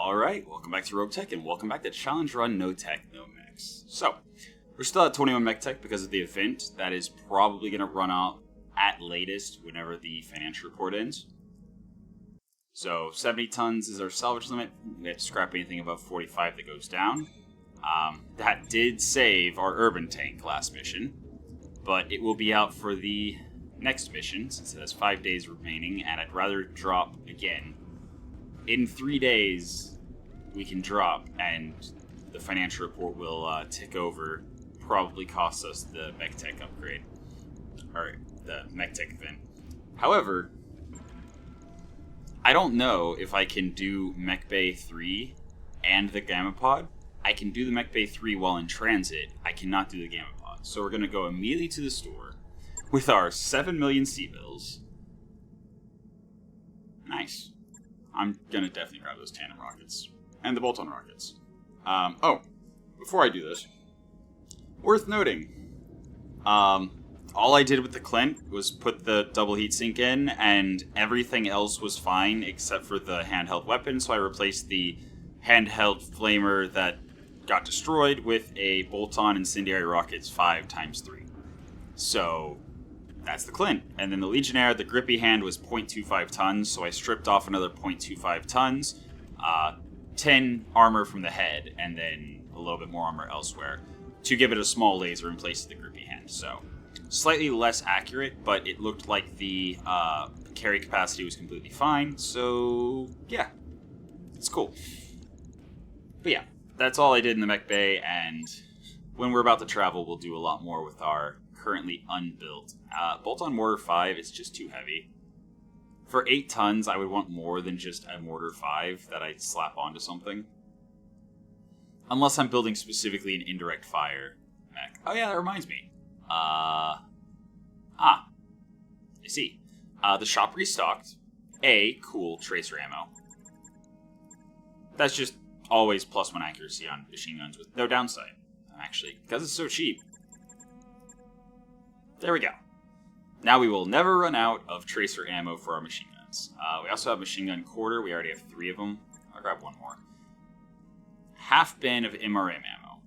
Alright, welcome back to Roguetech, and welcome back to Challenge Run No Tech, No Mechs. So, we're still at 21 Mech Tech because of the event that is probably going to run out at latest whenever the financial report ends. So, 70 tons is our salvage limit. We have to scrap anything above 45 that goes down. That did save our urban tank last mission, but it will be out for the next mission since it has 5 days remaining, and I'd rather drop again. In 3 days, we can drop, and the financial report will tick over, probably cost us the Mech Tech upgrade, or the Mech Tech event. However, I don't know if I can do Mech Bay 3 and the Gamma Pod. I can do the Mech Bay 3 while in transit. I cannot do the Gamma Pod. So we're going to go immediately to the store with our 7 million C-bills. Nice. I'm going to definitely grab those tandem rockets. And the bolt-on rockets. Before I do this, worth noting, all I did with the Clint was put the double heatsink in, and everything else was fine except for the handheld weapon, so I replaced the handheld flamer that got destroyed with a bolt-on incendiary rockets 5x3. So that's the Clint. And then the Legionnaire, the grippy hand was 0.25 tons, so I stripped off another 0.25 tons, 10 armor from the head, and then a little bit more armor elsewhere to give it a small laser in place of the grippy hand. So slightly less accurate, but it looked like the carry capacity was completely fine, so yeah, it's cool. But yeah, that's all I did in the Mech Bay, and when we're about to travel, we'll do a lot more with our currently unbuilt. Bolt-on Mortar 5 is just too heavy. For 8 tons, I would want more than just a Mortar 5 that I'd slap onto something. Unless I'm building specifically an indirect fire mech. Oh yeah, that reminds me. I see. The shop restocked. Cool tracer ammo. That's just always +1 accuracy on machine guns with no downside. Actually, because it's so cheap. There we go. Now we will never run out of tracer ammo for our machine guns. We also have machine gun quarter. We already have 3 of them. I'll grab one more. Half bin of MRM ammo.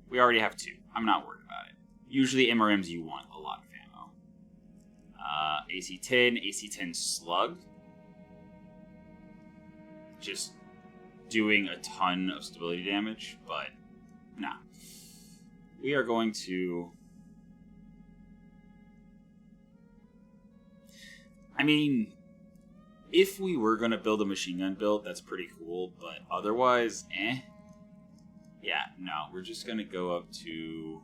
We already have 2. I'm not worried about it. Usually MRMs you want a lot of ammo. AC-10, AC-10 slug. Just doing a ton of stability damage, but nah. We are going to... I mean, if we were going to build a machine gun build, that's pretty cool, but otherwise, Yeah, no, we're just going to go up to...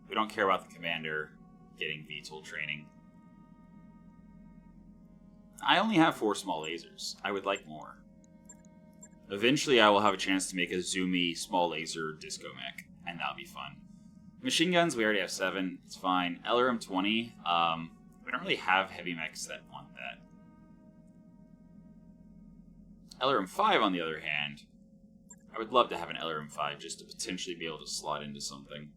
We don't care about the commander getting VTOL training. I only have 4 small lasers. I would like more. Eventually, I will have a chance to make a zoomy small laser disco mech, and that'll be fun. Machine guns, we already have 7. It's fine. LRM 20, we don't really have heavy mechs that want that. LRM 5, on the other hand, I would love to have an LRM 5 just to potentially be able to slot into something.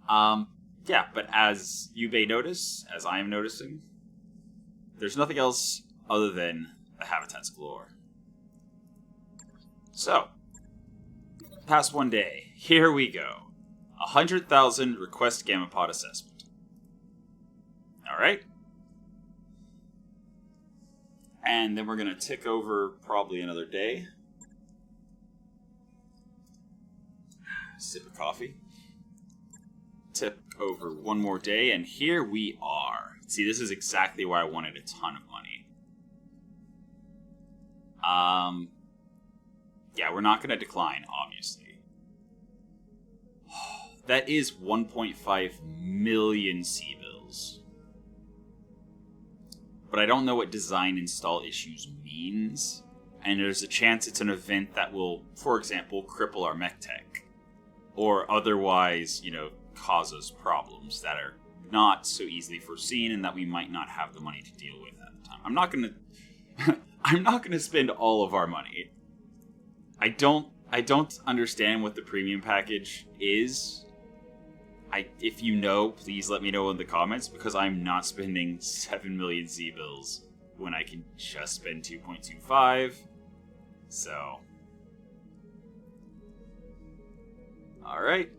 Yeah, but as you may notice, as I am noticing, there's nothing else other than the habitats galore. So, past 1 day, here we go. 100,000 request Gamma Pod assessment. Alright. And then we're going to tick over probably another day. Sip of coffee. Tick over one more day, and here we are. See, this is exactly where I wanted a ton of money. Yeah, we're not going to decline, obviously. That is 1.5 million C-bills. But I don't know what design install issues means, and there's a chance it's an event that will, for example, cripple our Mech Tech, or otherwise, cause us problems that are not so easily foreseen and that we might not have the money to deal with at the time. I'm not gonna spend all of our money. I don't understand what the premium package is. If you know, please let me know in the comments, because I'm not spending 7 million Z-bills when I can just spend 2.25. So, all right.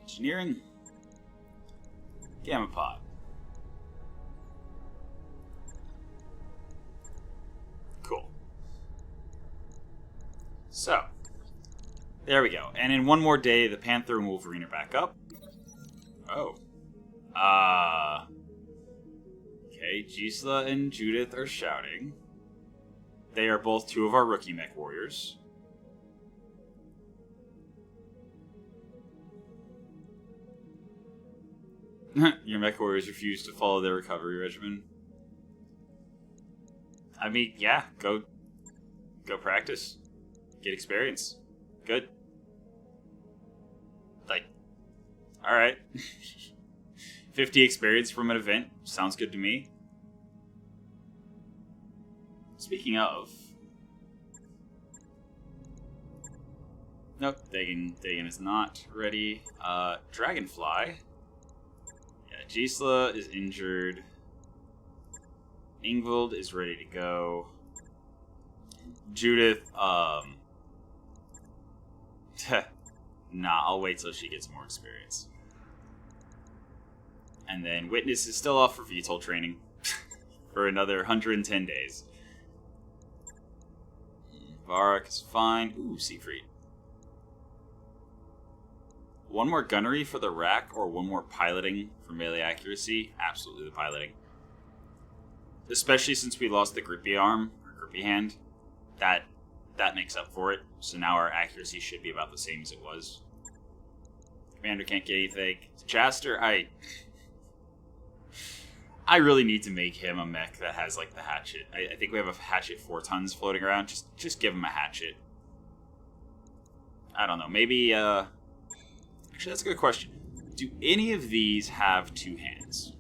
Engineering. Gamma pod. Cool. So, there we go. And in one more day, the Panther and Wolverine are back up. Oh. Okay, Gisela and Judith are shouting. They are both two of our rookie Mechwarriors. Your Mechwarriors refuse to follow their recovery regimen. I mean, yeah, go practice. Get experience. Good. Like, alright. 50 experience from an event. Sounds good to me. Speaking of... Nope, Dagon is not ready. Dragonfly. Yeah, Gisela is injured. Ingvild is ready to go. Judith, nah, I'll wait till she gets more experience. And then Witness is still off for VTOL training for another 110 days. Barak is fine. Ooh, Siegfried. One more gunnery for the rack or one more piloting for melee accuracy? Absolutely the piloting. Especially since we lost the grippy arm, or grippy hand. That makes up for it. So now our accuracy should be about the same as it was. Commander can't get anything. Jaster, I really need to make him a mech that has like the hatchet. I think we have a hatchet 4 tons floating around. Just give him a hatchet. I don't know. Maybe actually that's a good question. Do any of these have 2 hands?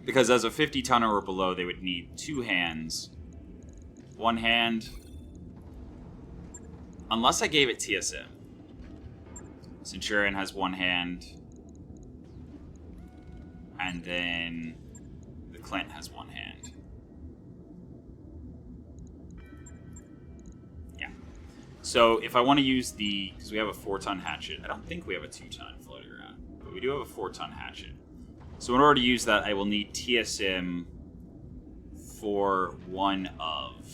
Because as a 50 tonner or below, they would need 2 hands. 1 hand. Unless I gave it TSM. Centurion has 1 hand. And then the Clint has 1 hand. Yeah. So if I want to use because we have a 4-ton hatchet. I don't think we have a 2-ton floating around. But we do have a 4-ton hatchet. So in order to use that, I will need TSM for one of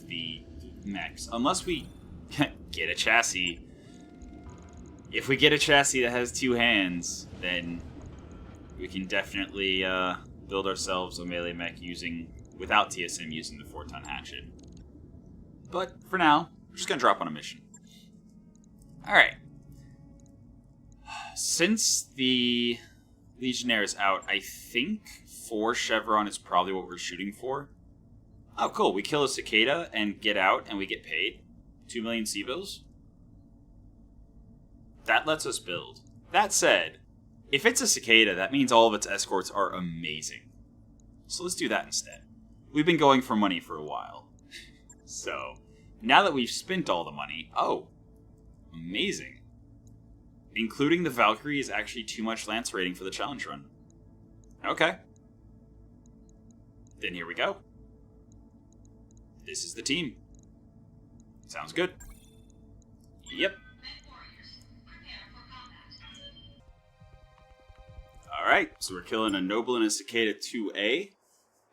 the mechs. Unless we get a chassis. If we get a chassis that has 2 hands, then we can definitely build ourselves a melee mech without TSM using the 4-ton hatchet. But for now, we're just going to drop on a mission. Alright. Since the Legionnaire is out, I think 4 Chevron is probably what we're shooting for. Oh, cool. We kill a cicada and get out, and we get paid. 2 million C-bills. That lets us build. That said, if it's a cicada, that means all of its escorts are amazing. So let's do that instead. We've been going for money for a while. So, now that we've spent all the money... Oh, amazing. Including the Valkyrie is actually too much lance rating for the challenge run. Okay. Then here we go. This is the team. Sounds good. Yep. Alright, so we're killing a Noble and a Cicada 2A.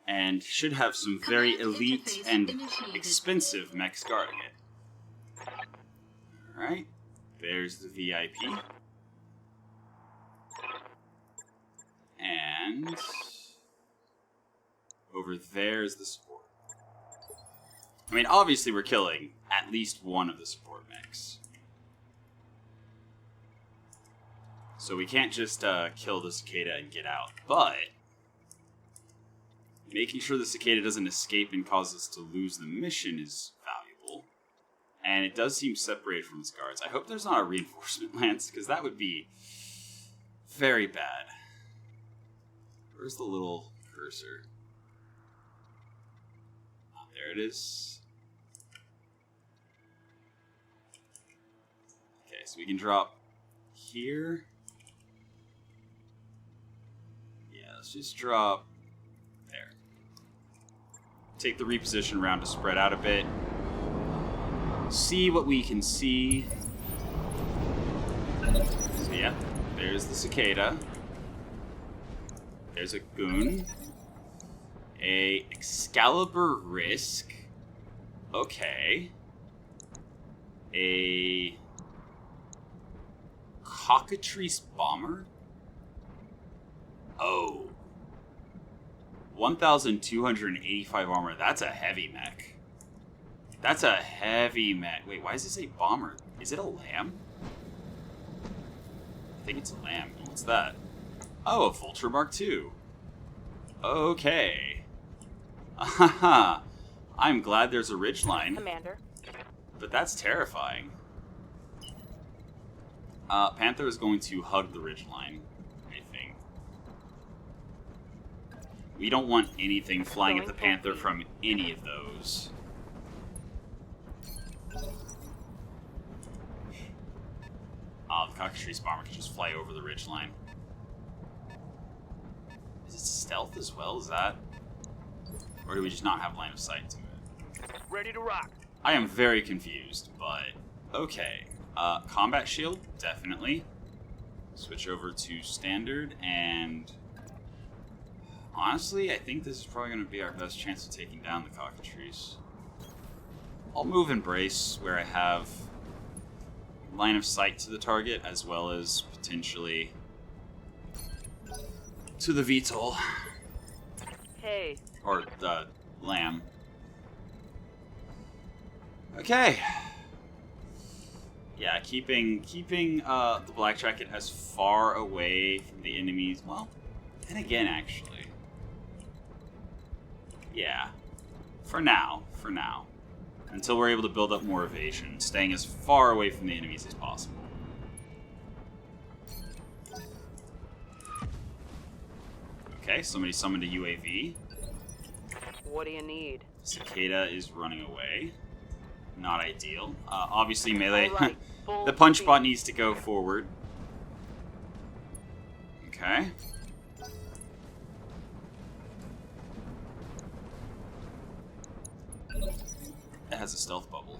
And should have some very elite and expensive mechs guarding it. Alright. There's the VIP. And over there is the support. I mean, obviously we're killing at least one of the support mechs. So we can't just kill the cicada and get out. But making sure the cicada doesn't escape and cause us to lose the mission is valuable. And it does seem separated from its guards. I hope there's not a reinforcement lance, because that would be very bad. Where's the little cursor? Oh, there it is. Okay, so we can drop here. let's just drop there. Take the reposition round to spread out a bit. See what we can see. So yeah, there's the cicada. There's a goon. A Excalibur Risk. Okay. A Cockatrice Bomber? Oh. 1,285 armor. That's a heavy mech. That's a heavy mech. Wait, why does it say bomber? Is it a lamb? I think it's a lamb. What's that? Oh, a Vulture Mark II. Okay. Haha. I'm glad there's a ridgeline. Commander. But that's terrifying. Panther is going to hug the ridgeline, I think. We don't want anything flying at the Panther from any of those. The Cockatrice Bomber can just fly over the ridgeline. Is it stealth as well? Is that? Or do we just not have line of sight to it? Ready to rock. I am very confused, but okay. Combat shield, definitely. Switch over to standard, and honestly, I think this is probably going to be our best chance of taking down the Cockatrice. I'll move Embrace, where I have line of sight to the target, as well as potentially to the VTOL. Hey. Or the lamb. Okay. Yeah, keeping the Black Jacket as far away from the enemies. Well, then again, actually. Yeah. For now. Until we're able to build up more evasion, staying as far away from the enemies as possible. Okay, somebody summoned a UAV. What do you need? Cicada is running away. Not ideal. Obviously, melee. Right. The punch bot needs to go forward. Okay. It has a stealth bubble.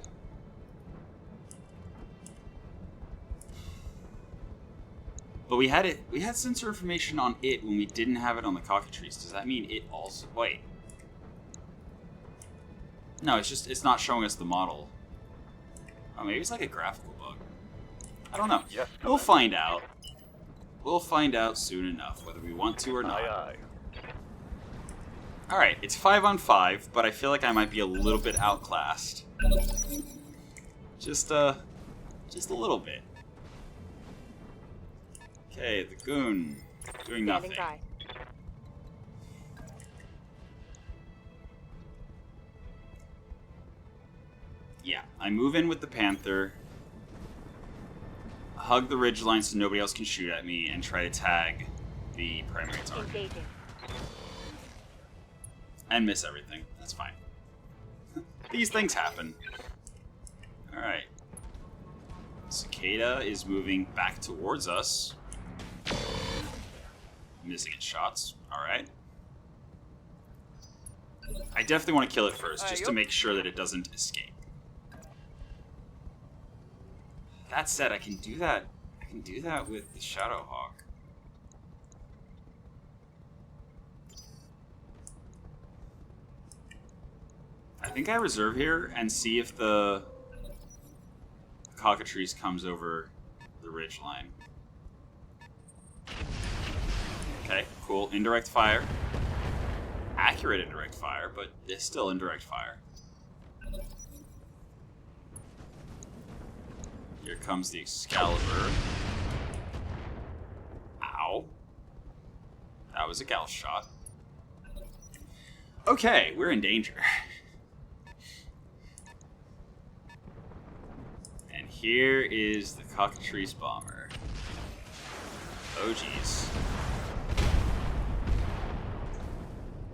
But we had sensor information on it when we didn't have it on the Cockatrice. Does that mean it also... Wait. No, it's not showing us the model. Oh, maybe it's like a graphical bug. I don't know. Yes, we'll find out. We'll find out soon enough, whether we want to or not. Aye, aye. Alright, it's 5-on-5, but I feel like I might be a little bit outclassed. Just a little bit. Okay, the goon doing nothing. By. Yeah, I move in with the Panther, hug the ridgeline so nobody else can shoot at me, and try to tag the primary target. Engaging. And miss everything. That's fine. These things happen. Alright. Cicada is moving back towards us. Missing its shots. Alright. I definitely want to kill it first, just to make sure that it doesn't escape. That said, I can do that. I can do that with the Shadowhawk. I think I reserve here and see if the Cockatrice comes over the ridgeline. Okay, cool. Indirect fire. Accurate indirect fire, but it's still indirect fire. Here comes the Excalibur. Ow. That was a gal shot. Okay, we're in danger. And here is the Cockatrice Bomber. Oh, jeez.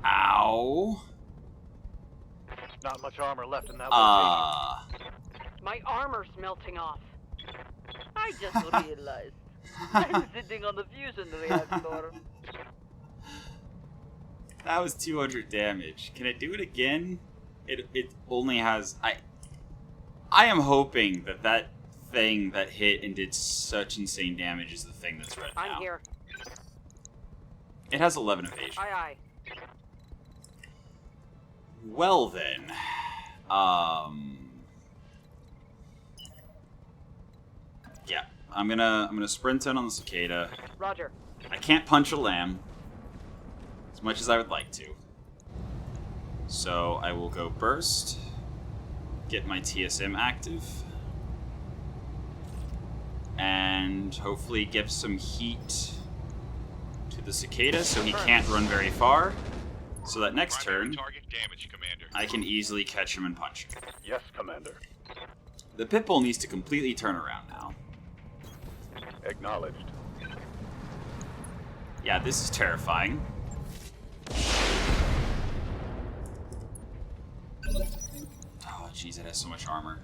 Ow. Not much armor left in that location. My armor's melting off. I just realized. I'm sitting on the fusion reactor. That was 200 damage. Can it do it again? It only has... I am hoping that that thing that hit and did such insane damage is the thing that's red now. I'm here. It has 11 evasion. Aye, aye. Well then, yeah, I'm gonna sprint in on the cicada. Roger. I can't punch a lamb as much as I would like to, so I will go burst, get my TSM active, and hopefully give some heat to the cicada so he can't run very far. So that next turn, I can easily catch him and punch him. Yes, Commander. The pitbull needs to completely turn around now. Acknowledged. Yeah, this is terrifying. Oh, jeez, it has so much armor.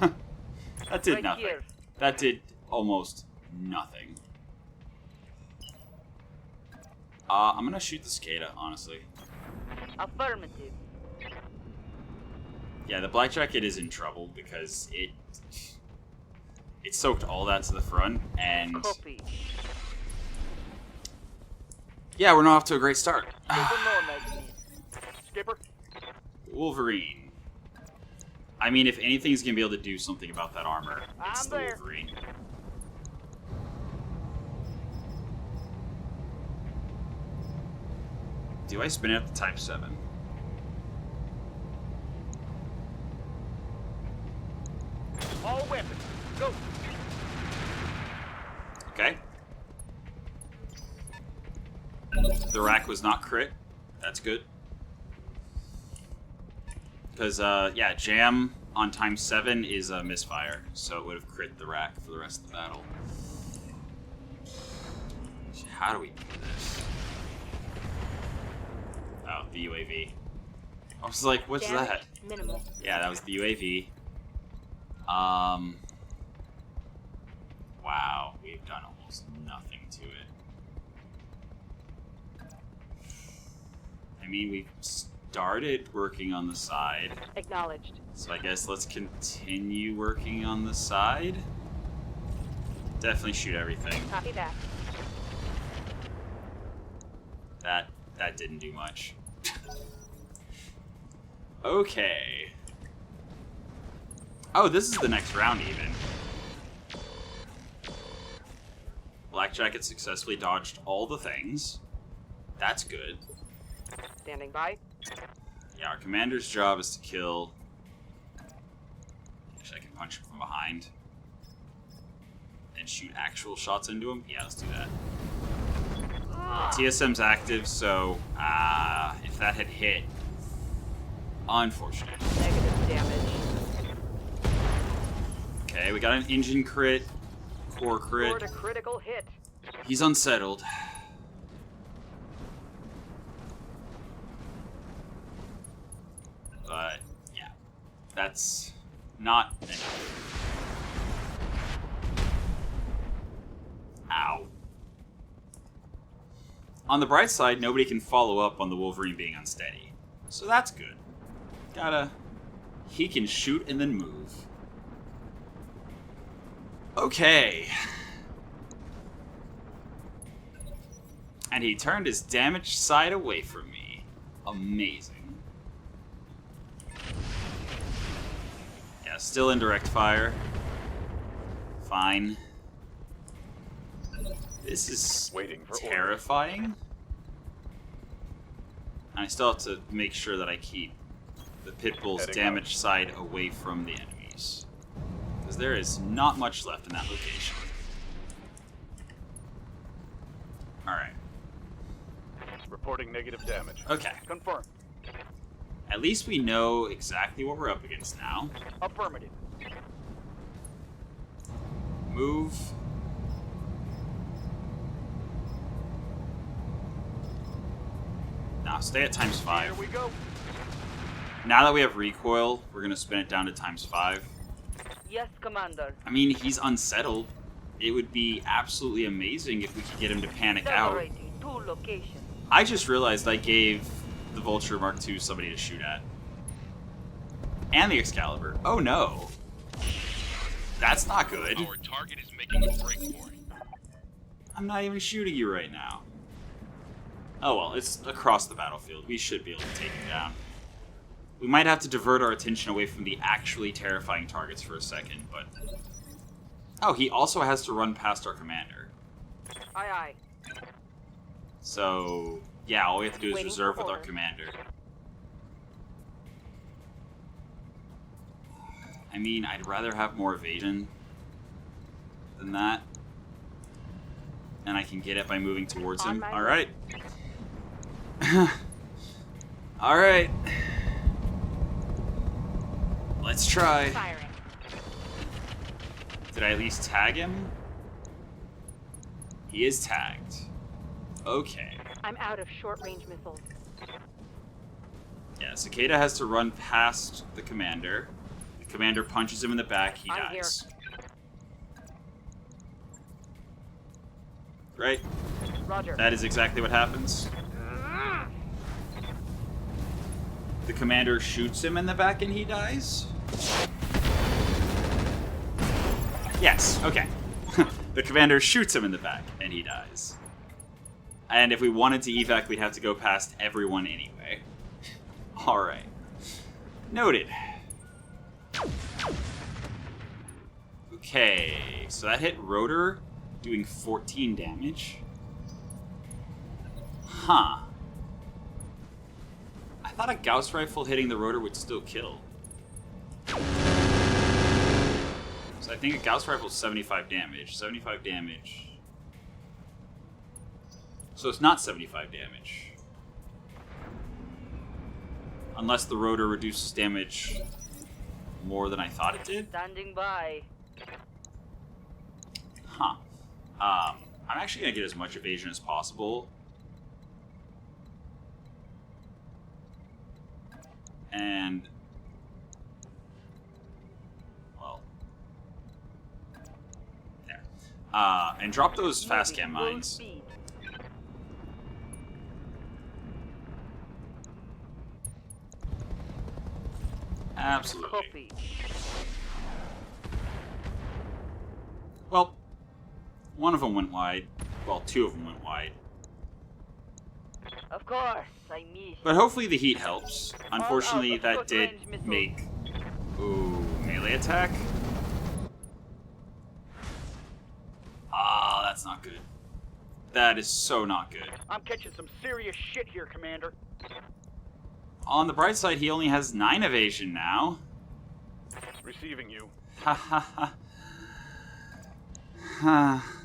That did Right nothing. here. That did almost nothing. I'm gonna shoot the cicada, honestly. Affirmative. Yeah, the black jacket is in trouble because it soaked all that to the front, and Copy. yeah, we're not off to a great start. Skipper? Wolverine. I mean, if anything's gonna be able to do something about that armor, it's I'm the there. Wolverine. Do I spin it at the Type 7? All weapons, go! Okay. The rack was not crit. That's good. Because, yeah, jam on times 7 is a misfire, so it would have crit the rack for the rest of the battle. How do we do this? Oh, the UAV. I was like, what's Damage that? Minimal. Yeah, that was the UAV. Wow, we've done almost nothing to it. I mean, we've started working on the side, Acknowledged. so I guess let's continue working on the side. Definitely shoot everything. Copy that. That didn't do much. Okay. Oh, this is the next round even. Black Jacket successfully dodged all the things. That's good. Standing by. Yeah, our commander's job is to kill... Actually, I can punch him from behind. And shoot actual shots into him. Yeah, let's do that. TSM's active, so if that had hit, unfortunate. Negative damage. Okay, we got an engine crit, core Scored crit. a critical hit. He's unsettled. But yeah, that's not enough. Ow. On the bright side, nobody can follow up on the Wolverine being unsteady. So that's good. He can shoot and then move. Okay. And he turned his damaged side away from me. Amazing. Yeah, still indirect fire. Fine. This is Waiting for terrifying. And I still have to make sure that I keep the Pitbull's Heading damaged side away from the enemies. Because there is not much left in that location. Alright. Reporting negative damage. Okay. Confirmed. At least we know exactly what we're up against now. Affirmative. Move. Now stay at times 5. Here we go. Now that we have recoil, we're going to spin it down to times 5. Yes, Commander. I mean, he's unsettled. It would be absolutely amazing if we could get him to panic out. Separating two locations. I just realized I gave the Vulture Mark II somebody to shoot at. And the Excalibur. Oh no. That's not good. Our target is making a break for it. I'm not even shooting you right now. Oh well, it's across the battlefield. We should be able to take him down. We might have to divert our attention away from the actually terrifying targets for a second, but... Oh, he also has to run past our commander. Aye, aye. So, yeah, all we have to do is Waiting reserve for with our orders. commander. I mean, I'd rather have more evasion than that. And I can get it by moving towards On him. my Alright. Alright. Let's try. Firing. Did I at least tag him? He is tagged. Okay. I'm out of short-range missiles. Yeah, Cicada has to run past the commander. The commander punches him in the back, he I'm dies. Right? Roger. That is exactly what happens. The commander shoots him in the back and he dies? Yes, okay. The commander shoots him in the back and he dies. And if we wanted to evac, we'd have to go past everyone anyway. Alright. Noted. Okay, so that hit Rotor, doing 14 damage. Huh. I thought a Gauss rifle hitting the Rotor would still kill. So I think a Gauss rifle is 75 damage. 75 damage. So it's not 75 damage. Unless the Rotor reduces damage more than I thought it did. Standing by. Huh. I'm actually going to get as much evasion as possible. And... well... there. And drop those fast cam Moving full mines. speed. Absolutely. Copy. Well, one of them went wide. Well, two of them went wide. Of course, I missed. But hopefully the heat helps. Unfortunately, of that did short-range missiles. make... ooh, melee attack? Ah, that's not good. That is so not good. I'm catching some serious shit here, Commander. On the bright side, he only has 9 evasion now. Receiving you. Ha ha ha. Ha.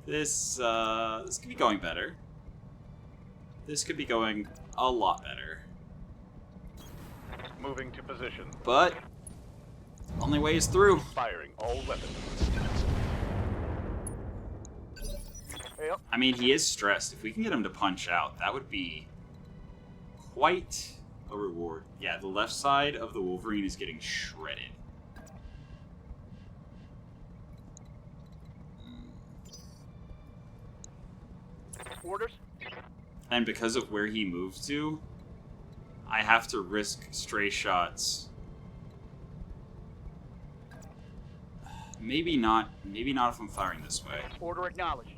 This could be going better. This could be going a lot better. Moving to position. But, only way is through. Firing all weapons. Yep. I mean, he is stressed. If we can get him to punch out, that would be quite a reward. Yeah, the left side of the Wolverine is getting shredded. Orders? And because of where he moved to, I have to risk stray shots. Maybe not if I'm firing this way. Order acknowledged.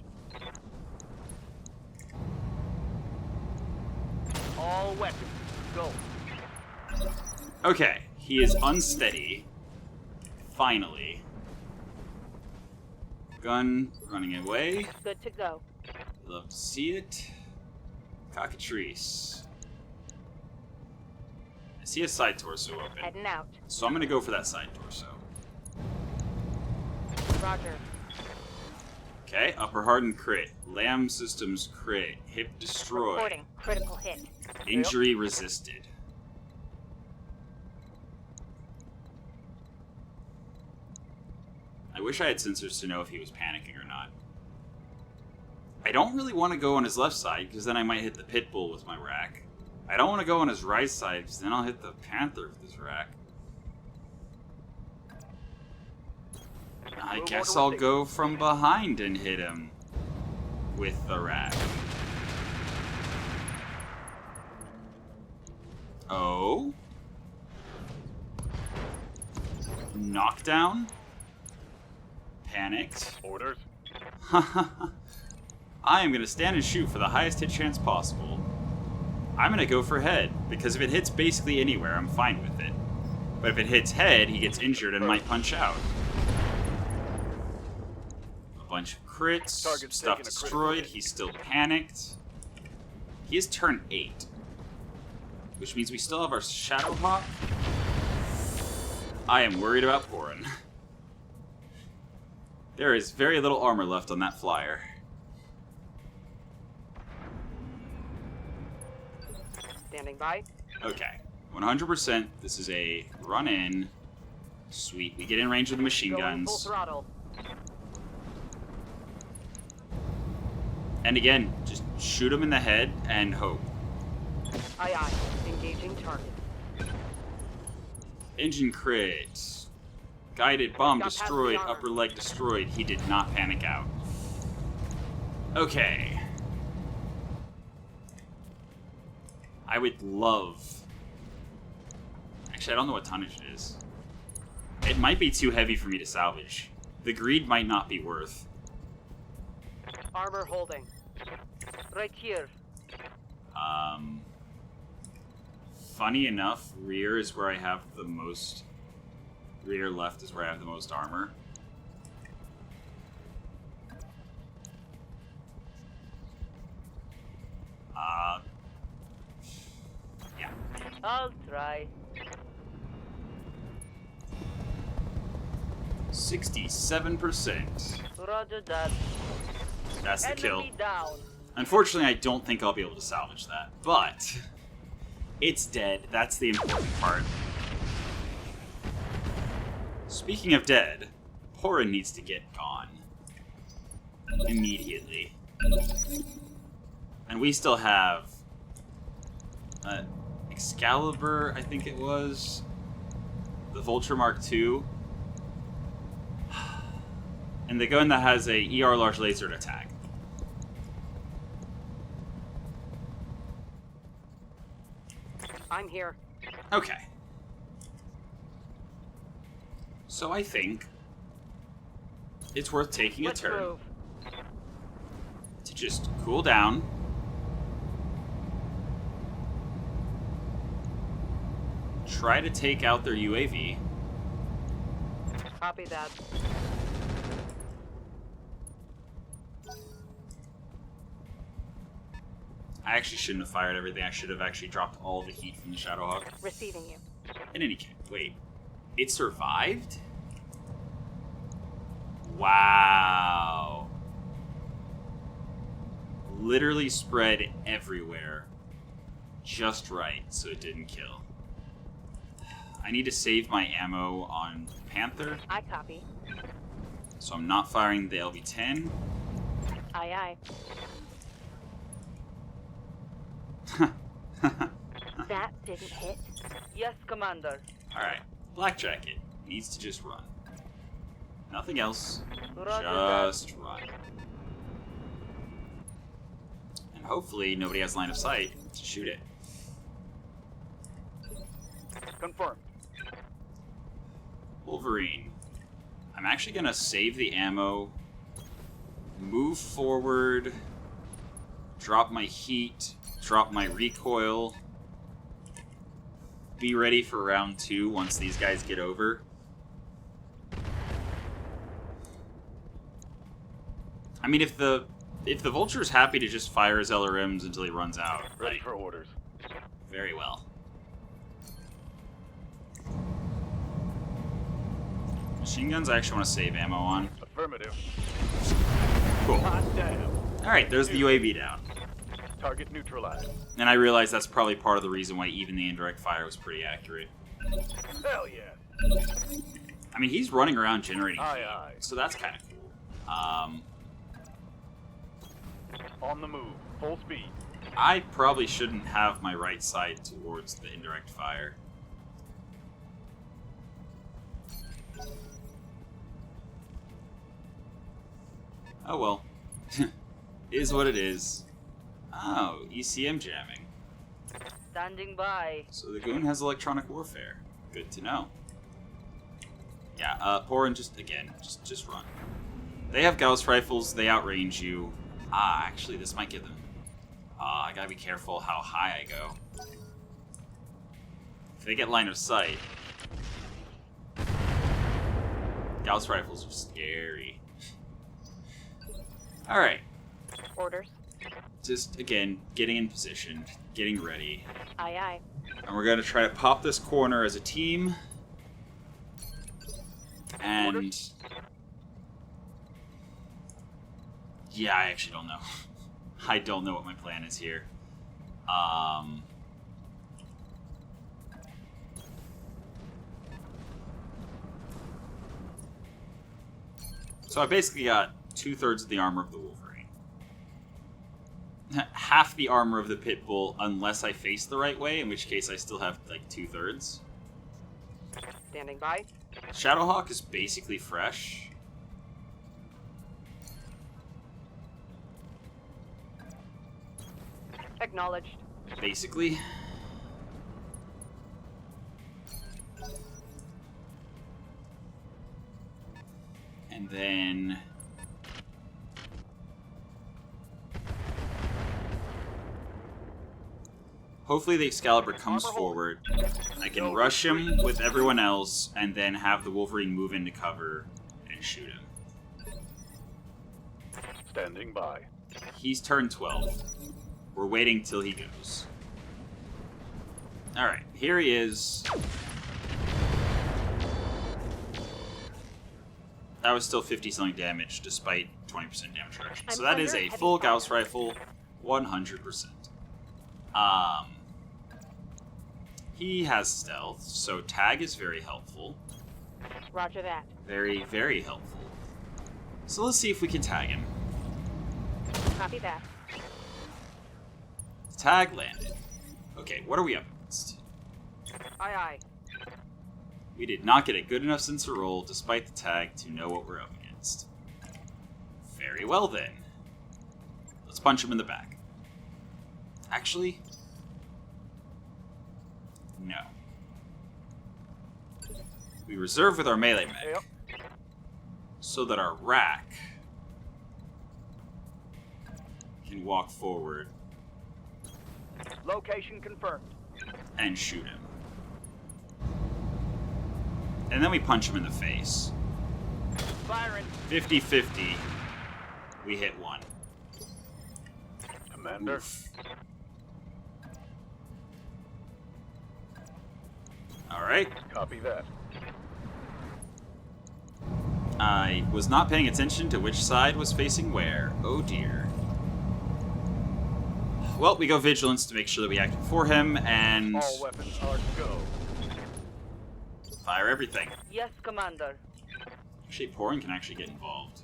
All weapons, go. Okay, he is unsteady. Finally. Gun running away. Good to go. Love to see it. Cockatrice. I see a side torso open. Heading out. So I'm gonna go for that side torso. Roger. Okay, upper hardened crit. Lamb systems crit. Hip destroy. Reporting. Critical hit. Injury resisted. I wish I had sensors to know if he was panicking or not. I don't really want to go on his left side, because then I might hit the Pitbull with my rack. I don't want to go on his right side, because then I'll hit the Panther with his rack. I guess I'll go from behind and hit him with the rag. Oh. Knockdown. Panicked. Orders. I am going to stand and shoot for the highest hit chance possible. I'm going to go for head, because if it hits basically anywhere, I'm fine with it. But if it hits head, he gets injured and might punch out. A bunch of crits, Target's stuff taking a destroyed, critical hit. he's still panicked. He is turn 8. Which means we still have our Shadowhawk. I am worried about Porin. There is very little armor left on that flyer. Standing by. Okay. 100%. This is a run-in. Sweet. We get in range of the machine Going full guns. throttle. And again, just shoot him in the head and hope. Aye aye. Engaging target. Engine crit. Guided bomb Got past the destroyed. armor. Upper leg destroyed. He did not panic out. Okay. I would love... Actually, I don't know what tonnage it is. It might be too heavy for me to salvage. The greed might not be worth. Armor holding. Right here. Funny enough, rear is where I have the most... Rear left is where I have the most armor. Yeah. I'll try. 67%. Roger that. That's the kill. Enemy down. Unfortunately, I don't think I'll be able to salvage that, but it's dead. That's the important part. Speaking of dead, Porin needs to get gone. Immediately. And we still have Excalibur, I think it was. The Vulture Mark II. And the gun that has a ER large laser attack. I'm here. Okay. So I think it's worth taking Let's a turn move. to just cool down. Try to take out their UAV. Copy that. I actually shouldn't have fired everything. I should have actually dropped all the heat from the Shadowhawk. Receiving you. In any case, wait. It survived? Wow. Literally spread everywhere. Just right, so it didn't kill. I need to save my ammo on Panther, I copy. so I'm not firing the LV-10. Aye That didn't hit. Yes, Commander. Alright, Black Jacket needs to just run. Nothing else. Roger Just run. And hopefully nobody has line of sight to shoot it. Confirmed. Wolverine. I'm actually gonna save the ammo, move forward, drop my heat, drop my recoil, be ready for round 2 once these guys get over. I mean, if the Vulture's happy to just fire his LRMs until he runs out, Ready like, for orders. very well. Machine guns I actually want to save ammo on. Affirmative. Cool. Hot damn. Alright, there's the UAV down. Target neutralized. And I realize that's probably part of the reason why even the indirect fire was pretty accurate. Hell yeah. I mean, he's running around generating Aye, heat, aye. so that's kind of cool. On the move. Full speed. I probably shouldn't have my right side towards the indirect fire. Oh well. Is what it is. Oh, ECM jamming. Standing by. So the goon has electronic warfare. Good to know. Yeah, Porin, just run. They have Gauss rifles, they outrange you. Actually, this might get them. I gotta be careful how high I go. If they get line of sight... Gauss rifles are scary. Alright. Orders. Just, again, getting in position, getting ready. Aye, aye. And we're gonna try to pop this corner as a team. And... Orders. Yeah, I actually don't know. I don't know what my plan is here. So I basically got 2/3 of the armor of the Wolverine. Half the armor of the Pitbull, unless I face the right way, in which case I still have, like, 2/3. Standing by. Shadowhawk is basically fresh. Acknowledged. Basically. And then... hopefully the Excalibur comes forward. I can rush him with everyone else, and then have the Wolverine move into cover and shoot him. Standing by. He's turn 12. We're waiting till he goes. Alright, here he is. That was still 50-something damage, despite 20% damage reduction. So that is a full Gauss rifle, 100%. He has stealth, so tag is very helpful. Roger that. Very, very helpful. So let's see if we can tag him. Copy that. Tag landed. Okay, what are we up against? Aye, aye. We did not get a good enough sensor roll, despite the tag, to know what we're up against. Very well then. Let's punch him in the back. Actually... no. We reserve with our melee mech, Yep. so that our rack can walk forward Location confirmed. and shoot him. And then we punch him in the face. Firing. 50-50. We hit one. Commander. Oof. Alright. Copy that. I was not paying attention to which side was facing where. Oh dear. Well, we go Vigilance to make sure that we act before him, and All weapons are go. fire everything. Yes, Commander. Actually, Porin can actually get involved.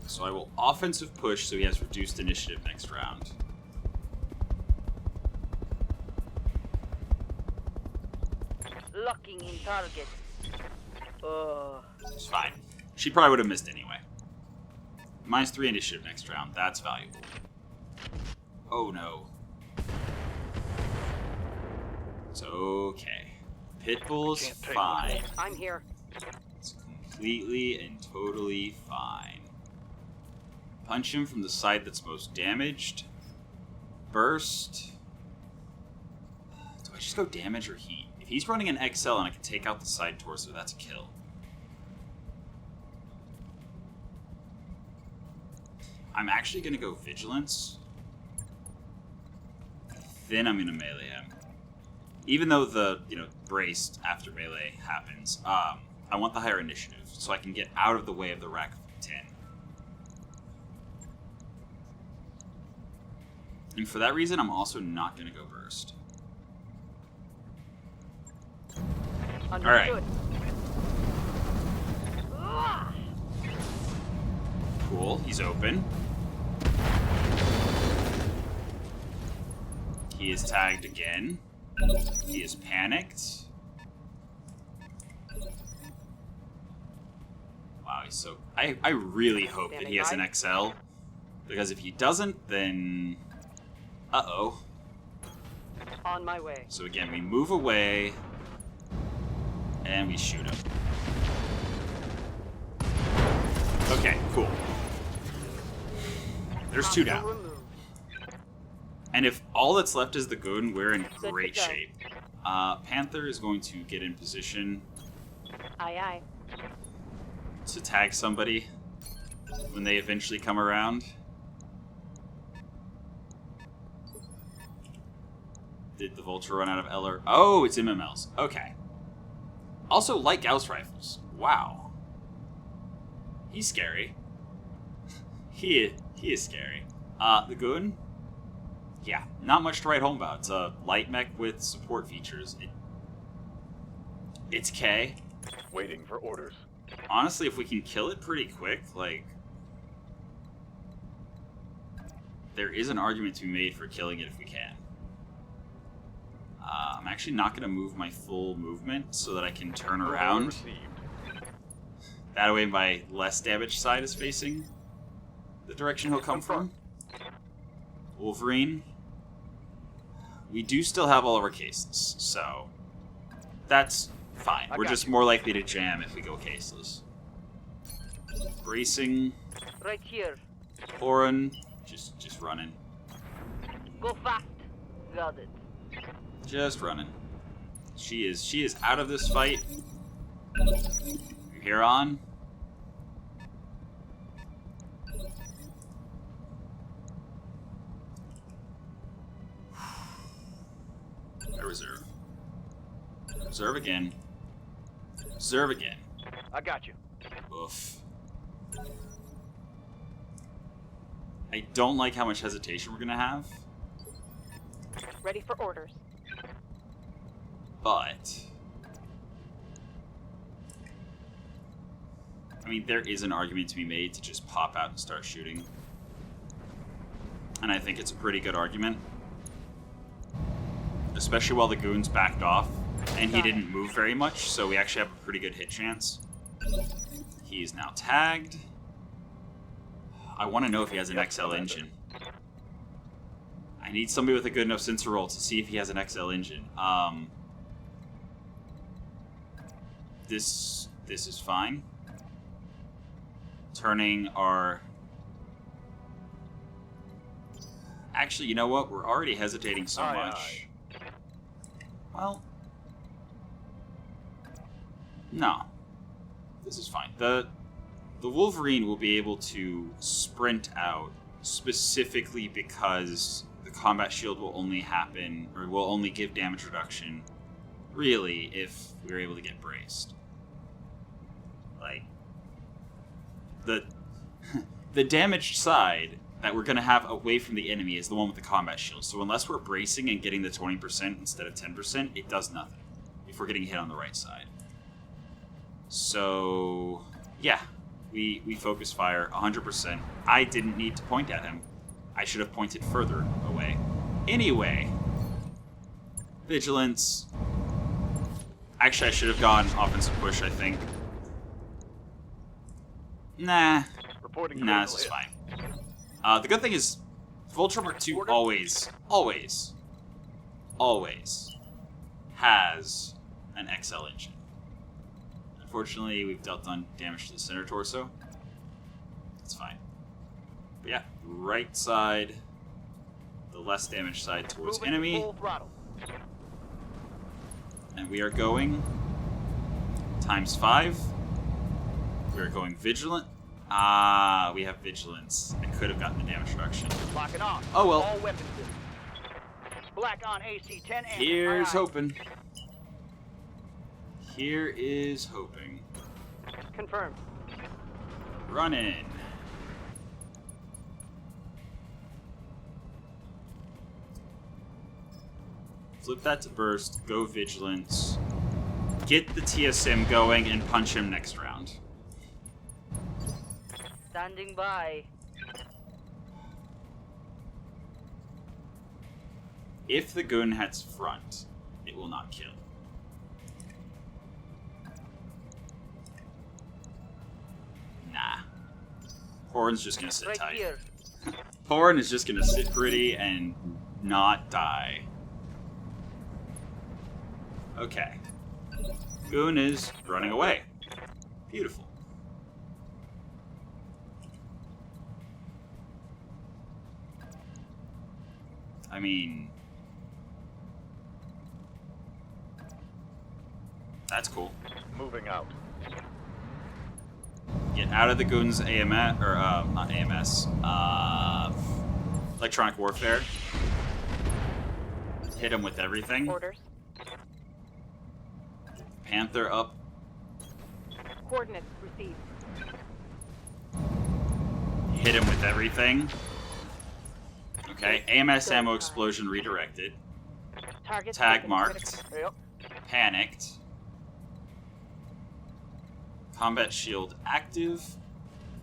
So I will offensive push so he has reduced initiative next round. Locking in target. It's fine. She probably would have missed anyway. -3 initiative next round. That's valuable. Oh no. It's okay. Pitbull's Can't take fine. I'm here. It's completely and totally fine. Punch him from the side that's most damaged. Burst. Do I just go damage or heat? If he's running an XL and I can take out the side torso, that's a kill. I'm actually going to go Vigilance. Then I'm going to melee him. Even though the, braced after melee happens, I want the higher initiative, so I can get out of the way of the rack of 10. And for that reason, I'm also not going to go burst. Understood. Cool, he's open. He is tagged again. He is panicked. he's so... I really hope that he has an XL. Because if he doesn't, then... Uh-oh. On my way. So again, we move away. And we shoot him. Okay, cool. There's 2 down. And if all that's left is the goon, we're in great shape. Panther is going to get in position. Aye, aye. To tag somebody when they eventually come around. Did the Vulture run out of LR? Oh, it's MMLs. Okay. Also, light Gauss rifles. Wow. He's scary. he is scary. The goon? Yeah, not much to write home about. It's a light mech with support features. It's K. Waiting for orders. Honestly, if we can kill it pretty quick, like... There is an argument to be made for killing it if we can. I'm actually not going to move my full movement so that I can turn around. That way my less damaged side is facing the direction he'll come from. Wolverine. We do still have all of our cases, so that's fine. We're just more likely to jam if we go caseless. Bracing. Right here. Oren. Just running. Go fast. Got it. Just running. She is out of this fight. From here on. I reserve. Reserve again. Reserve again. I got you. Oof. I don't like how much hesitation we're gonna have. Ready for orders. But I mean, there is an argument to be made to just pop out and start shooting. And I think it's a pretty good argument. Especially while the goons backed off. And he didn't move very much, so we actually have a pretty good hit chance. He is now tagged. I want to know if he has an XL engine. I need somebody with a good enough sensor roll to see if he has an XL engine. This is fine. Turning our... Actually, you know what? We're already hesitating so much. Well... No. This is fine. The Wolverine will be able to sprint out specifically because the combat shield will only happen, or will only give damage reduction, really, if we're able to get braced. Like, the damaged side that we're going to have away from the enemy is the one with the combat shield. So unless we're bracing and getting the 20% instead of 10%, it does nothing if we're getting hit on the right side. So, yeah, we focus fire 100%. I didn't need to point at him. I should have pointed further away. Anyway, vigilance. Actually, I should have gone offensive push, I think. Nah, this is fine. The good thing is, Vulture Mark II always has an XL engine. Unfortunately, we've dealt damage to the center torso. It's fine. But yeah, right side, the less damaged side towards enemy. And we are going ×5. We are going vigilant. Ah, we have vigilance. I could have gotten the damage reduction. Locking off. Oh well. All weapons. Black on AC-10. Here's hoping. Here is hoping. Confirmed. Run in. Flip that to burst. Go vigilance. Get the TSM going and punch him next round. Standing by. If the goon heads front, it will not kill. Porin's just gonna sit Right tight. here. Porin is just gonna sit pretty and not die. Okay. Goon is running away. Beautiful. I mean... That's cool. Moving out. Get out of the Goon's AMS, or, not AMS, electronic warfare. Hit him with everything. Orders. Panther up. Coordinates received. Hit him with everything. Okay, AMS ammo explosion redirected. Target Tag taken marked. Yep. Panicked. Combat shield active.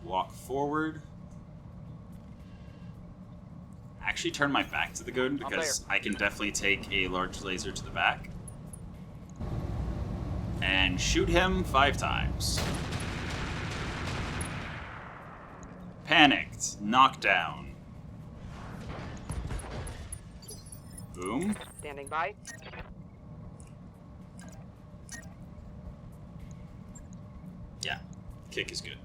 Walk forward. Actually turn my back to the Goon because I can definitely take a large laser to the back. And shoot him 5 times. Panicked. Knocked down. Boom. Standing by. Yeah. Kick is good.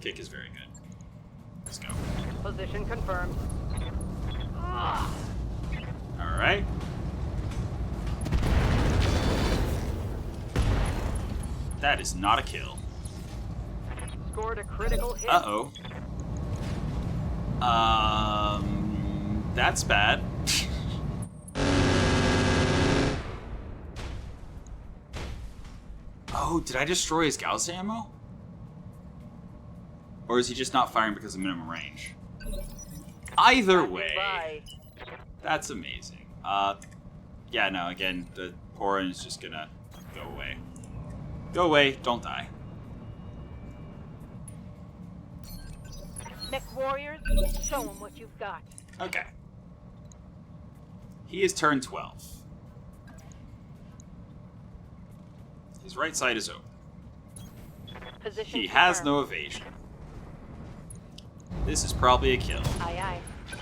Kick is very good. Let's go. Position confirmed. Alright. That is not a kill. Scored a critical hit. Uh-oh. That's bad. Oh, did I destroy his Gauss ammo? Or is he just not firing because of minimum range? Either way, Bye. that's amazing. Yeah, no, again, the Porin is just gonna go away. Go away, don't die. Mechwarriors, show them what you've got. Okay. He is turn 12. His right side is open. Position He has confirmed. no evasion. This is probably a kill. Aye, aye.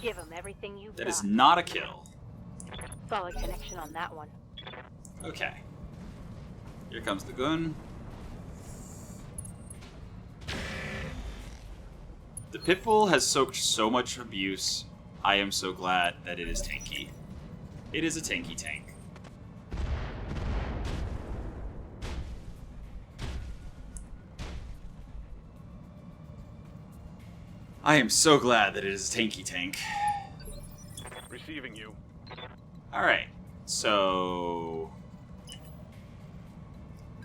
Give him everything you've That got. is not a kill. Solid connection on that one. Okay. Here comes the gun. The Pitbull has soaked so much abuse. I am so glad that it is tanky. It is a tanky tank. I am so glad that it is a tanky tank. Receiving you. Alright, so...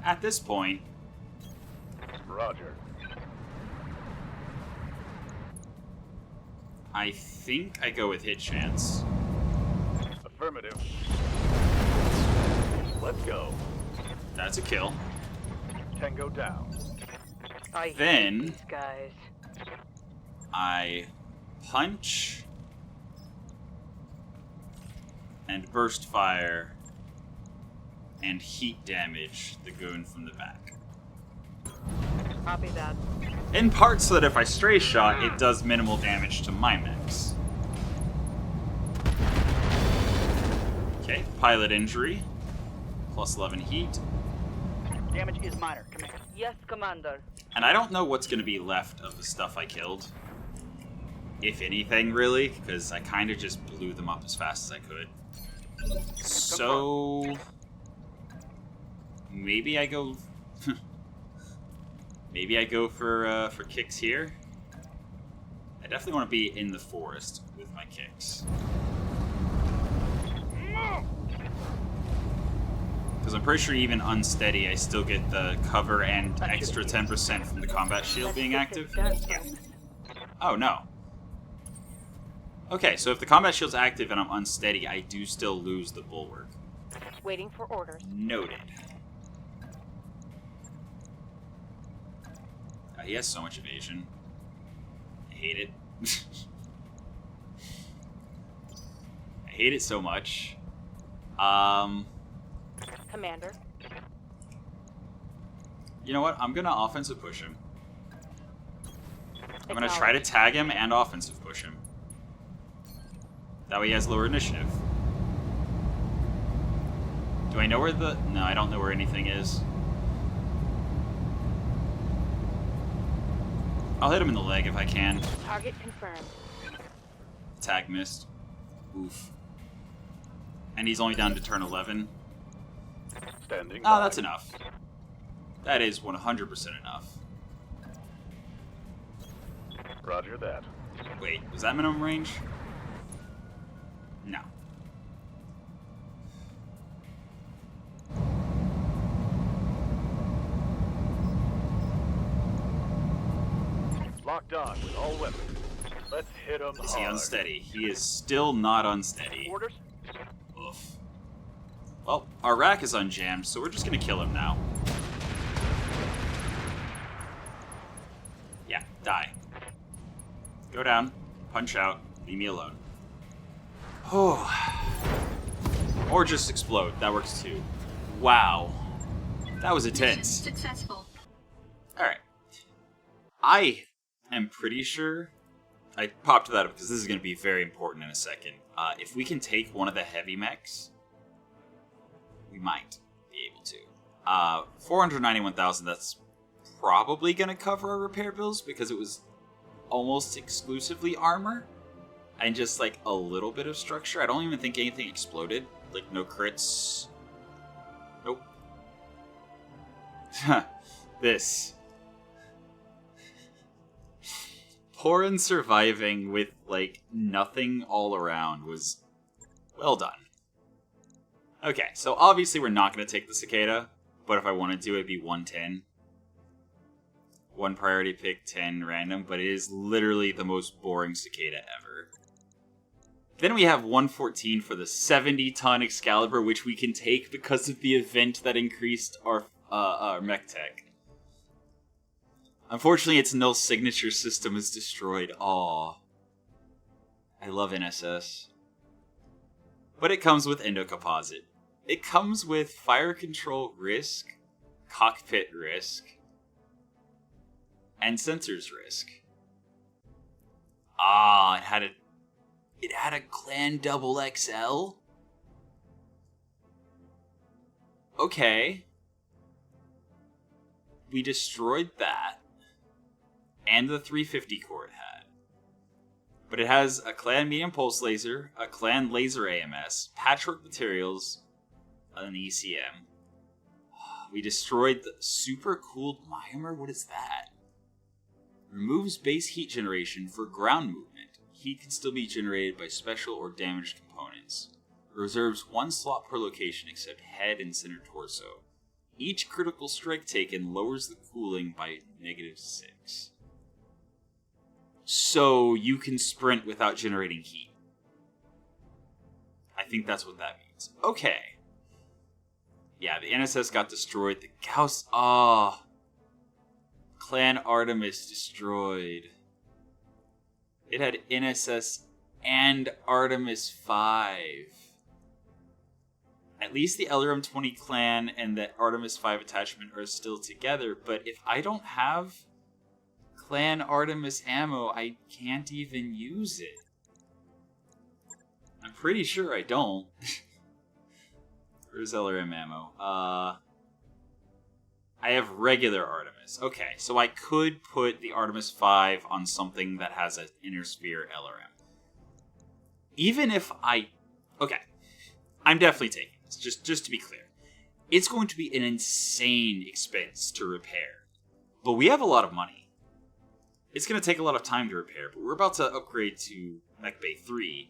At this point, Roger. I think I go with hit chance. Affirmative. Let's go. That's a kill. Tango down. I Then- hate these guys. I punch and burst fire and heat damage the goon from the back. Copy that. In part so that if I stray shot, it does minimal damage to my mechs. Okay, pilot injury. Plus 11 heat. Damage is minor. Command. Yes, Commander. And I don't know what's going to be left of the stuff I killed. If anything, really, because I kind of just blew them up as fast as I could. So... maybe I go... maybe I go for kicks here. I definitely want to be in the forest with my kicks. Because I'm pretty sure even unsteady, I still get the cover and extra 10% from the combat shield being active. Yeah. Oh, no. Okay, so if the combat shield's active and I'm unsteady, I do still lose the bulwark. Waiting for orders. Noted. He has so much evasion. I hate it. I hate it so much. Commander. You know what? I'm gonna offensive push him. I'm going to try to tag him and offensive push him. That way he has lower initiative. Do I know where the... No, I don't know where anything is. I'll hit him in the leg if I can. Target confirmed. Tag missed. Oof. And he's only down to turn 11. Standing Oh, by. that's enough. That is 100% enough. Roger that. Wait, was that minimum range? No. Locked on with all weapons. Let's hit him Is he hard. unsteady? He is still not unsteady. Orders? Oof. Well, our rack is unjammed, so we're just gonna kill him now. Yeah, die. Go down, punch out, leave me alone. Oh. Or just explode, that works too. Wow. That was intense. Successful. Alright. I am pretty sure... I popped that up because this is going to be very important in a second. If we can take one of the heavy mechs, we might be able to. 491,000, that's probably going to cover our repair bills because it was almost exclusively armor and just like a little bit of structure. I don't even think anything exploded. Like no crits. Nope. This. Poor and surviving with, like, nothing all around was well done. Okay, so obviously we're not going to take the cicada, but if I wanted to, it'd be 110. One priority pick, 10 random, but it is literally the most boring cicada ever. Then we have 114 for the 70-ton Excalibur, which we can take because of the event that increased our mech tech. Unfortunately, its null signature system is destroyed. Aww. I love NSS. But it comes with endocomposite. It comes with fire control risk, cockpit risk, and sensors risk. Ah, it had a clan double XL? Okay. We destroyed that. And the 350 core it had. But it has a clan medium pulse laser, a clan laser AMS, patchwork materials, an ECM. We destroyed the super cooled Myomer? What is that? Removes base heat generation for ground movement. Heat can still be generated by special or damaged components. Reserves one slot per location except head and center torso. Each critical strike taken lowers the cooling by -6. So you can sprint without generating heat. I think that's what that means. Okay. Yeah, the NSS got destroyed. The Gauss... Ah. Clan Artemis destroyed. It had NSS and Artemis 5. At least the LRM 20 clan and the Artemis 5 attachment are still together, but if I don't have Clan Artemis ammo, I can't even use it. I'm pretty sure I don't. Where's LRM ammo? I have regular Artemis. Okay, so I could put the Artemis 5 on something that has an inner sphere LRM. Even if I... Okay, I'm definitely taking this, just to be clear. It's going to be an insane expense to repair. But we have a lot of money. It's going to take a lot of time to repair, but we're about to upgrade to Mech Bay 3.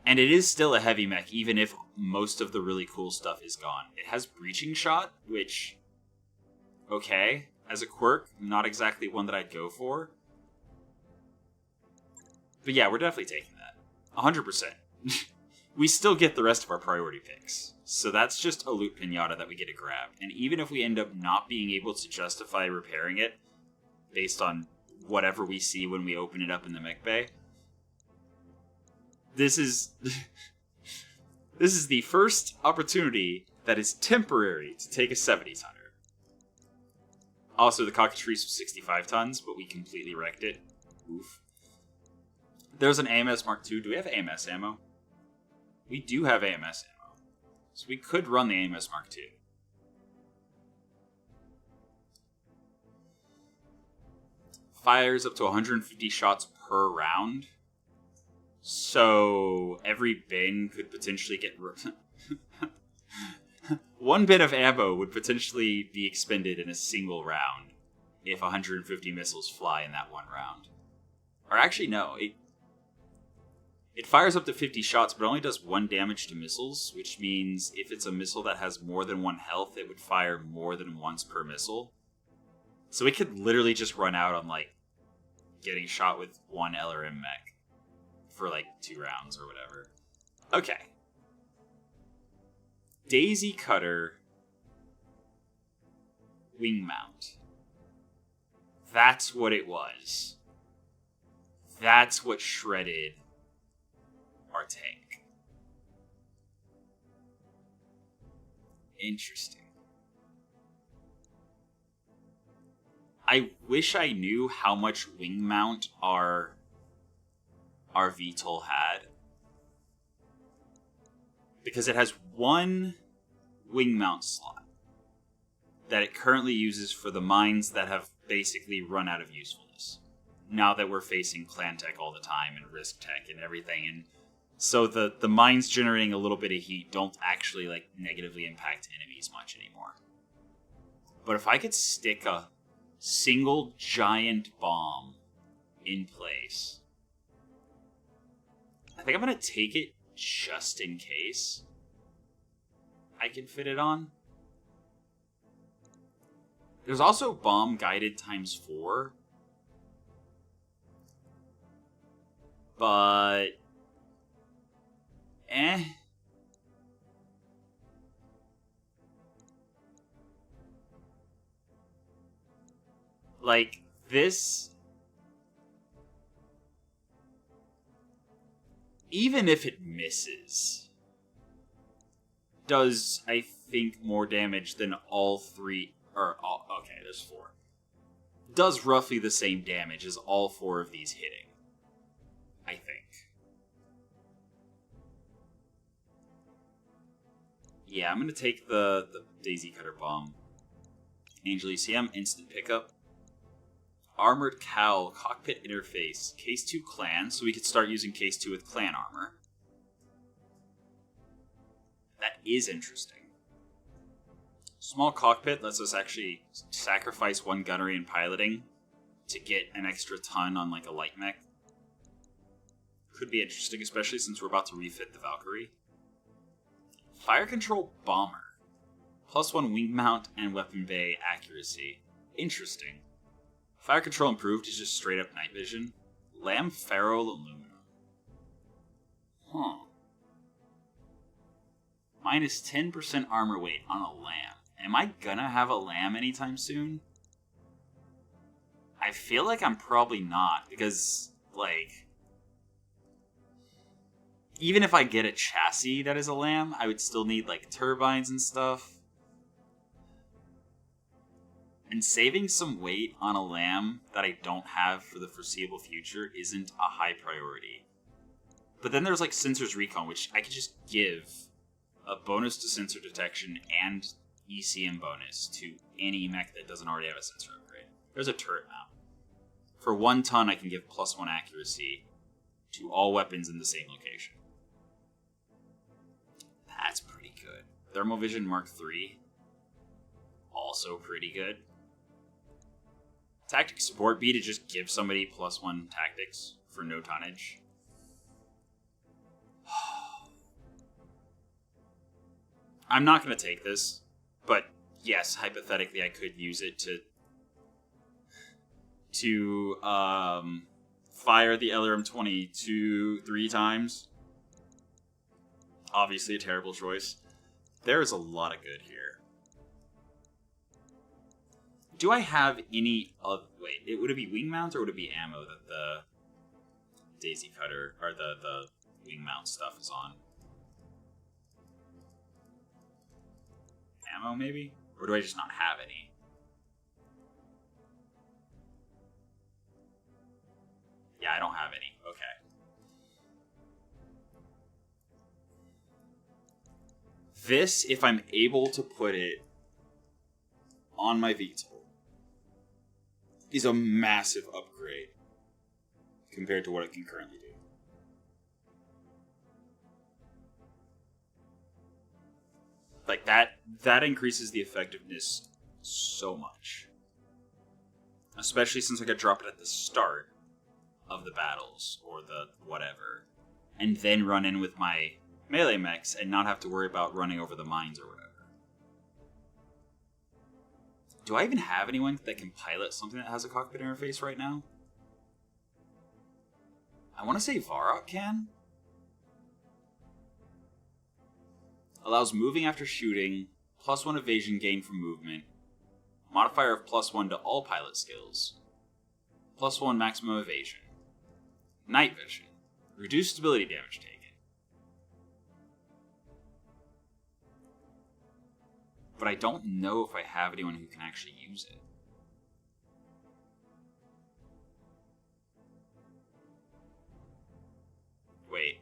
And it is still a heavy mech, even if most of the really cool stuff is gone. It has Breaching Shot, which... Okay, as a quirk, not exactly one that I'd go for. But yeah, we're definitely taking that. 100%. We still get the rest of our priority picks. So that's just a loot pinata that we get to grab. And even if we end up not being able to justify repairing it, based on whatever we see when we open it up in the mech bay, this is the first opportunity that is temporary to take a 70-tonner. Also, the Cockatrice was 65 tons, but we completely wrecked it. Oof. There's an AMS Mark II. Do we have AMS ammo? We do have AMS ammo. So we could run the AMS Mark II. Fires up to 150 shots per round. So every bin could potentially get... One bin of ammo would potentially be expended in a single round if 150 missiles fly in that one round. Or actually, no. It fires up to 50 shots, but only does 1 damage to missiles, which means if it's a missile that has more than 1 health, it would fire more than once per missile. So it could literally just run out on, like, getting shot with 1 LRM mech for, like, 2 rounds or whatever. Okay. Daisy Cutter wing mount. That's what it was. That's what shredded our tank. Interesting. I wish I knew how much wing mount our VTOL had. Because it has 1 wing mount slot that it currently uses for the mines that have basically run out of usefulness. Now that we're facing clan tech all the time and risk tech and everything, and so the mines generating a little bit of heat don't actually like negatively impact enemies much anymore. But if I could stick a single giant bomb in place, I think I'm gonna take it just in case I can fit it on. There's also bomb guided ×4. But like this, even if it misses, does, I think, more damage than all 3, or all, okay, there's 4. Does roughly the same damage as all 4 of these hitting, I think. Yeah, I'm gonna take the Daisy Cutter bomb. Angel ECM, instant pickup. Armored Cowl, cockpit interface, Case 2 clan, so we could start using Case 2 with clan armor. That is interesting. Small cockpit lets us actually sacrifice 1 gunnery and piloting to get an extra ton on like a light mech. Could be interesting, especially since we're about to refit the Valkyrie. Fire control bomber. +1 wing mount and weapon bay accuracy. Interesting. Fire control improved is just straight up night vision. Lamb ferrule aluminum. Huh. Minus 10% armor weight on a lamb. Am I gonna have a lamb anytime soon? I feel like I'm probably not, because, like, even if I get a chassis that is a lamb, I would still need, like, turbines and stuff. And saving some weight on a lamb that I don't have for the foreseeable future isn't a high priority. But then there's, like, Sensors Recon, which I could just give a bonus to sensor detection and ECM bonus to any mech that doesn't already have a sensor upgrade. There's a turret mount. For 1 ton, I can give +1 accuracy to all weapons in the same location. That's pretty good. Thermovision Mark III. Also pretty good. Tactic support B to just give somebody +1 tactics for no tonnage. I'm not going to take this, but yes, hypothetically I could use it to fire the LRM 20 2-3 times. Obviously a terrible choice. There's a lot of good here. Do I have any of... Wait, would it be wing mounts or would it be ammo that the Daisy Cutter, or the wing mount stuff is on? Ammo, maybe? Or do I just not have any? This, if I'm able to put it on my VTOL, is a massive upgrade compared to what it can currently do. Like, that increases the effectiveness so much. Especially since I could drop it at the start of the battles, or the whatever, and then run in with my melee mechs and not have to worry about running over the mines or whatever. Do I even have anyone that can pilot something that has a cockpit interface right now? I want to say Varrock can. Allows moving after shooting, +1 evasion gain from movement, modifier of +1 to all pilot skills, +1 maximum evasion, night vision, reduced stability damage taken. But I don't know if I have anyone who can actually use it. Wait.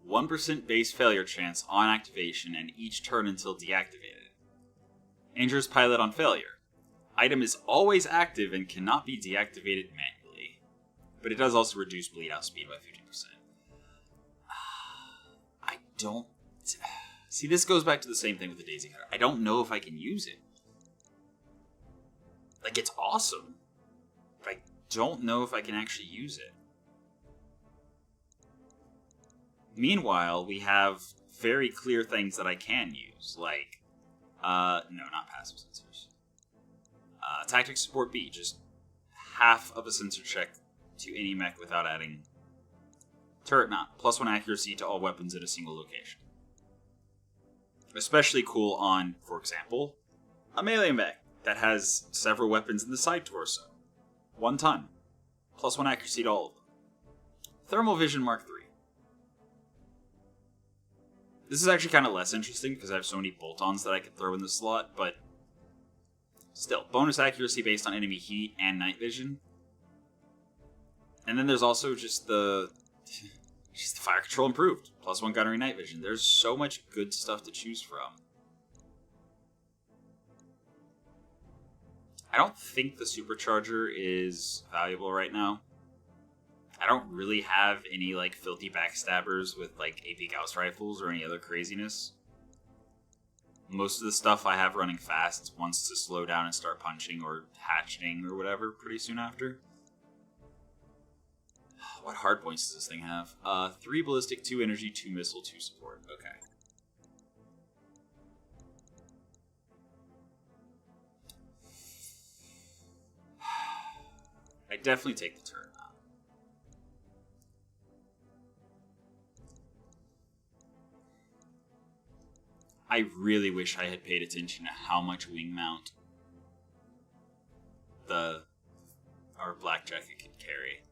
1% base failure chance on activation and each turn until deactivated. Injures pilot on failure. Item is always active and cannot be deactivated manually. But it does also reduce bleed out speed by 50%. I don't... See, this goes back to the same thing with the Daisy Cutter. I don't know if I can use it. Like, it's awesome. But I don't know if I can actually use it. Meanwhile, we have very clear things that I can use, like, no, not passive sensors. Tactics support B, just half of a sensor check to any mech without adding turret mount, +1 accuracy to all weapons at a single location. Especially cool on, for example, a melee mech that has several weapons in the side torso. 1 ton, +1 accuracy to all of them. Thermal Vision Mark III. This is actually kind of less interesting because I have so many bolt-ons that I could throw in the slot, but still, bonus accuracy based on enemy heat and night vision. And then there's also just the fire control improved, +1 gunnery night vision. There's so much good stuff to choose from. I don't think the supercharger is valuable right now. I don't really have any, like, filthy backstabbers with, like, AP Gauss rifles or any other craziness. Most of the stuff I have running fast wants to slow down and start punching or hatcheting or whatever pretty soon after. What hard points does this thing have? 3 ballistic, 2 energy, 2 missile, 2 support. Okay. I definitely take the turret mount. I really wish I had paid attention to how much wing mount our black jacket could carry.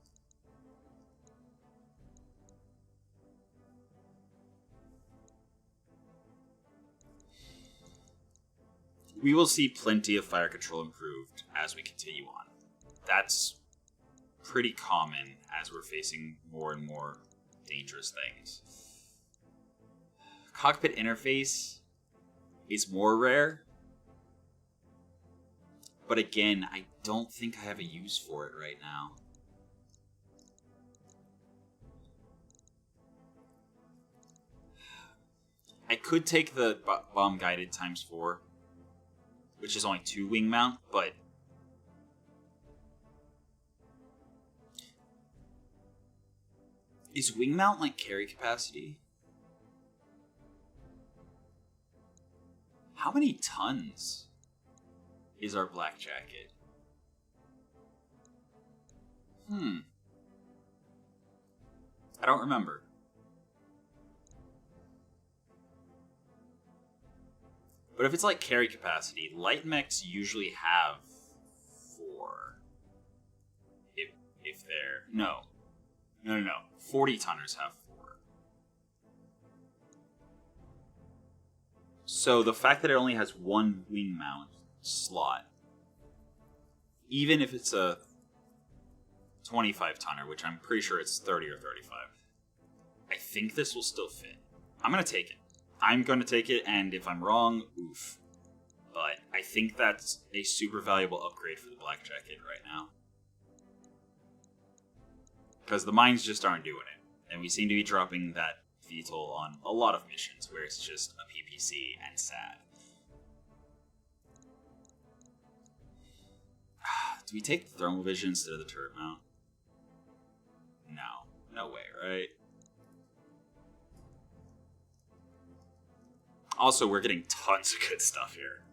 We will see plenty of fire control improved as we continue on. That's pretty common as we're facing more and more dangerous things. Cockpit interface is more rare, but again, I don't think I have a use for it right now. I could take the bomb guided ×4, which is only 2 wing mount, but is wing mount like carry capacity? How many tons is our black jacket? I don't remember. But if it's like carry capacity, light mechs usually have 4. If they're... No. 40 tonners have 4. So the fact that it only has 1 wing mount slot, even if it's a 25 tonner, which I'm pretty sure it's 30 or 35, I think this will still fit. I'm going to take it. I'm going to take it, and if I'm wrong, oof. But I think that's a super valuable upgrade for the Black Jacket right now. Because the mines just aren't doing it. And we seem to be dropping that VTOL on a lot of missions where it's just a PPC and sad. Do we take the thermal vision instead of the turret mount? No. No way, right? Also, we're getting tons of good stuff here.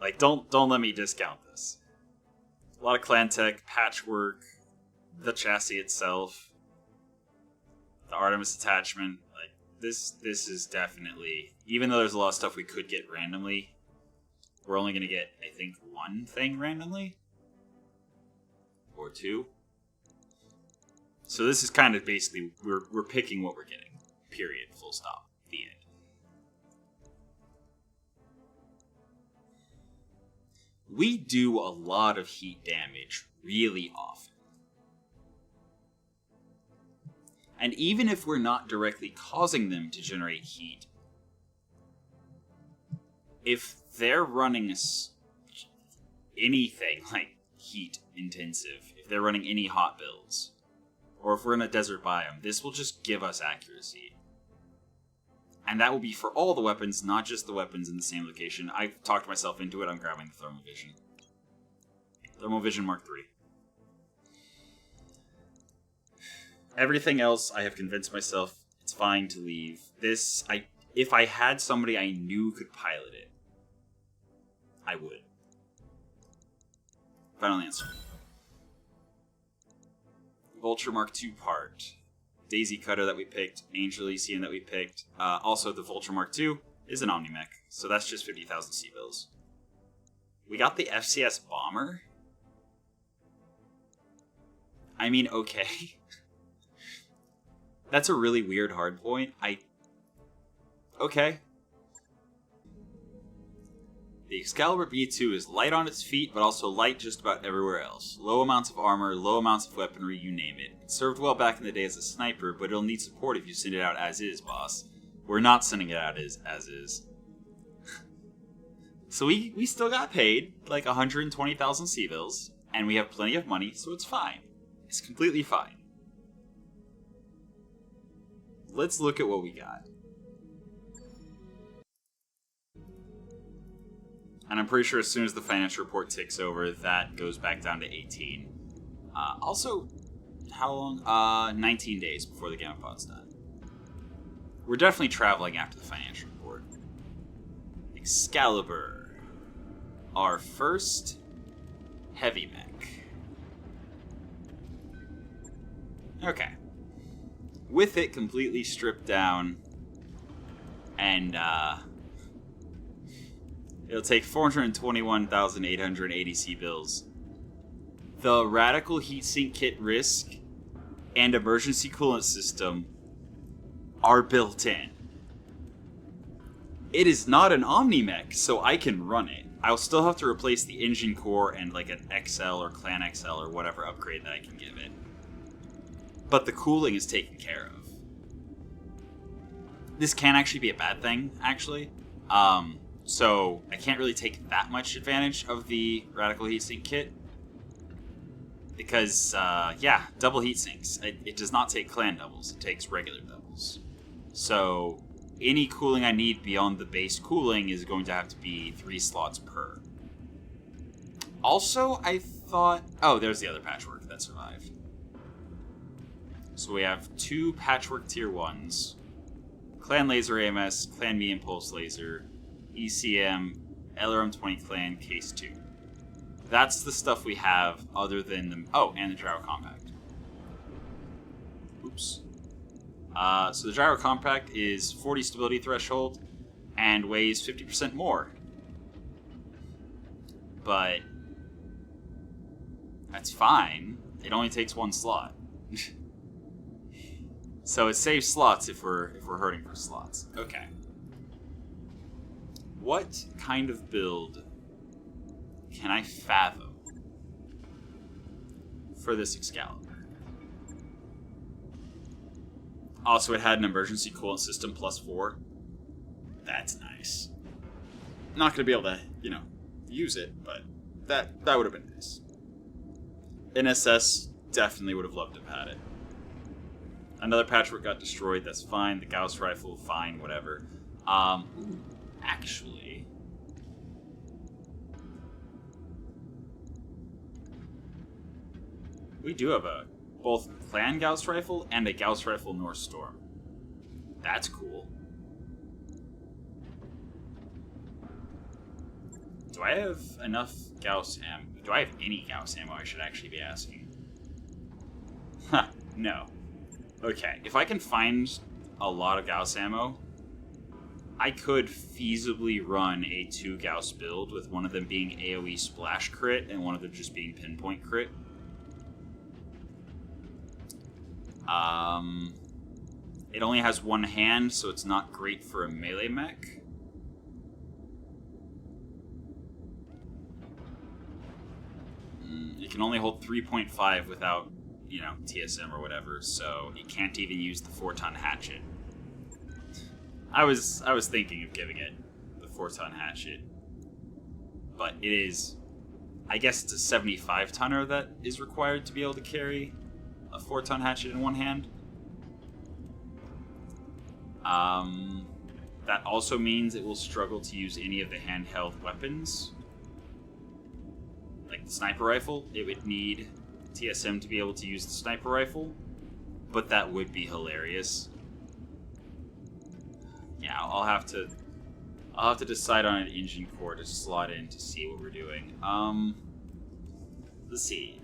Like, don't let me discount this. A lot of clan tech, patchwork, the chassis itself, the Artemis attachment. Like, this is definitely, even though there's a lot of stuff we could get randomly, we're only going to get, I think, one thing randomly. Or two. So this is kind of basically, we're picking what we're getting. Period. Full stop. The end. We do a lot of heat damage really often. And even if we're not directly causing them to generate heat, if they're running anything like heat intensive, if they're running any hot builds, or if we're in a desert biome, this will just give us accuracy. And that will be for all the weapons, not just the weapons in the same location. I've talked myself into it. I'm grabbing the Thermal Vision. Thermal Vision Mark III. Everything else, I have convinced myself it's fine to leave. This, if I had somebody I knew could pilot it, I would. Final answer. Vulture Mark II part. Daisy Cutter that we picked, Angel Elysian that we picked. Also, the Vulture Mark II is an Omni-Mech, so that's just 50,000 C-bills. We got the FCS Bomber? I mean, okay. That's a really weird hard point. Okay. The Excalibur B2 is light on its feet, but also light just about everywhere else. Low amounts of armor, low amounts of weaponry, you name it. It served well back in the day as a sniper, but it'll need support if you send it out as is, boss. We're not sending it out as is. So we still got paid, like 120,000 C-bills, and we have plenty of money, so it's fine. It's completely fine. Let's look at what we got. And I'm pretty sure as soon as the financial report ticks over, that goes back down to 18. Also, how long? 19 days before the Gamma Pod's done. We're definitely traveling after the financial report. Excalibur. Our first heavy mech. Okay. With it completely stripped down, and it'll take 421,880 C-bills. The Radical Heatsink Kit Risk and Emergency Coolant System are built in. It is not an Omni-Mech, so I can run it. I'll still have to replace the engine core and like an XL or Clan XL or whatever upgrade that I can give it. But the cooling is taken care of. This can actually be a bad thing, actually. So I can't really take that much advantage of the Radical Heatsink Kit. Because, yeah, double heatsinks. It does not take clan doubles, it takes regular doubles. So any cooling I need beyond the base cooling is going to have to be 3 slots per. Also, I thought... Oh, there's the other patchwork that survived. So we have 2 patchwork tier 1s. Clan Laser AMS, Clan Me Impulse Laser, ECM, LRM-20 Clan Case 2. That's the stuff we have other than the... Oh, and the Gyro Compact. Oops. So the Gyro Compact is 40 stability threshold and weighs 50% more. But that's fine. It only takes 1 slot. So it saves slots if we're hurting for slots. Okay. What kind of build can I fathom for this Excalibur? Also, it had an emergency coolant system +4. That's nice. Not going to be able to, use it, but that would have been nice. NSS definitely would have loved to have had it. Another patchwork got destroyed, that's fine. The Gauss rifle, fine, whatever. Actually... we do have a both Clan Gauss rifle and a Gauss rifle North Storm. That's cool. Do I have enough Gauss ammo? Do I have any Gauss ammo, I should actually be asking? Huh, no. Okay, if I can find a lot of Gauss ammo, I could feasibly run a 2 Gauss build, with one of them being AoE splash crit and one of them just being pinpoint crit. It only has one hand, so it's not great for a melee mech. It can only hold 3.5 without, TSM or whatever, so it can't even use the 4-ton hatchet. I was thinking of giving it the 4-ton hatchet, but it is, I guess it's a 75-tonner that is required to be able to carry a 4-ton hatchet in one hand. That also means it will struggle to use any of the handheld weapons. Like the sniper rifle, it would need TSM to be able to use the sniper rifle, but that would be hilarious. Yeah, I'll have to decide on an engine core to slot in to see what we're doing. Let's see.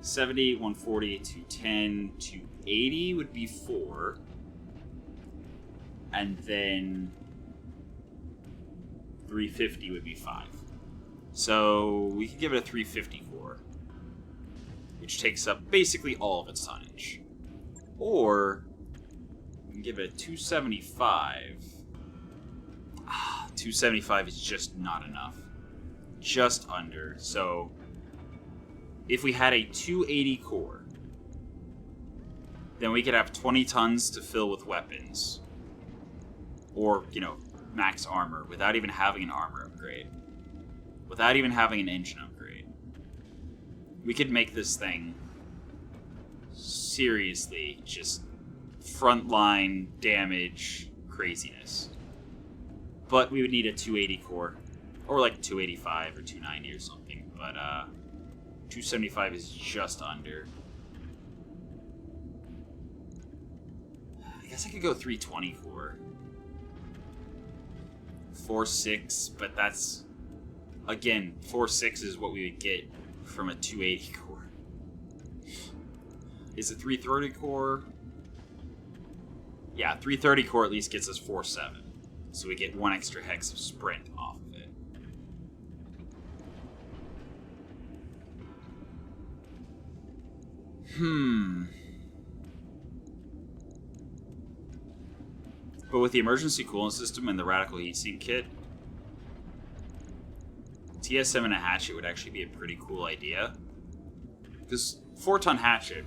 70, 140, 210, 280 would be 4. And then 350 would be 5. So we could give it a 350 core, which takes up basically all of its tonnage. Or we can give it a 275. 275 is just not enough. Just under. So if we had a 280 core, then we could have 20 tons to fill with weapons. Or, max armor without even having an armor upgrade. Without even having an engine upgrade. We could make this thing seriously just frontline damage craziness. But we would need a 280 core. Or like 285 or 290 or something. But 275 is just under. I guess I could go 320 core. 4.6, but that's, again, 4.6 is what we would get from a 280 core. Is it 330 core? Yeah, 330 core at least gets us 4.7. So we get 1 extra hex of sprint off of it. But with the emergency coolant system and the radical heatsink kit, TSM and a hatchet would actually be a pretty cool idea. Because 4-ton hatchet,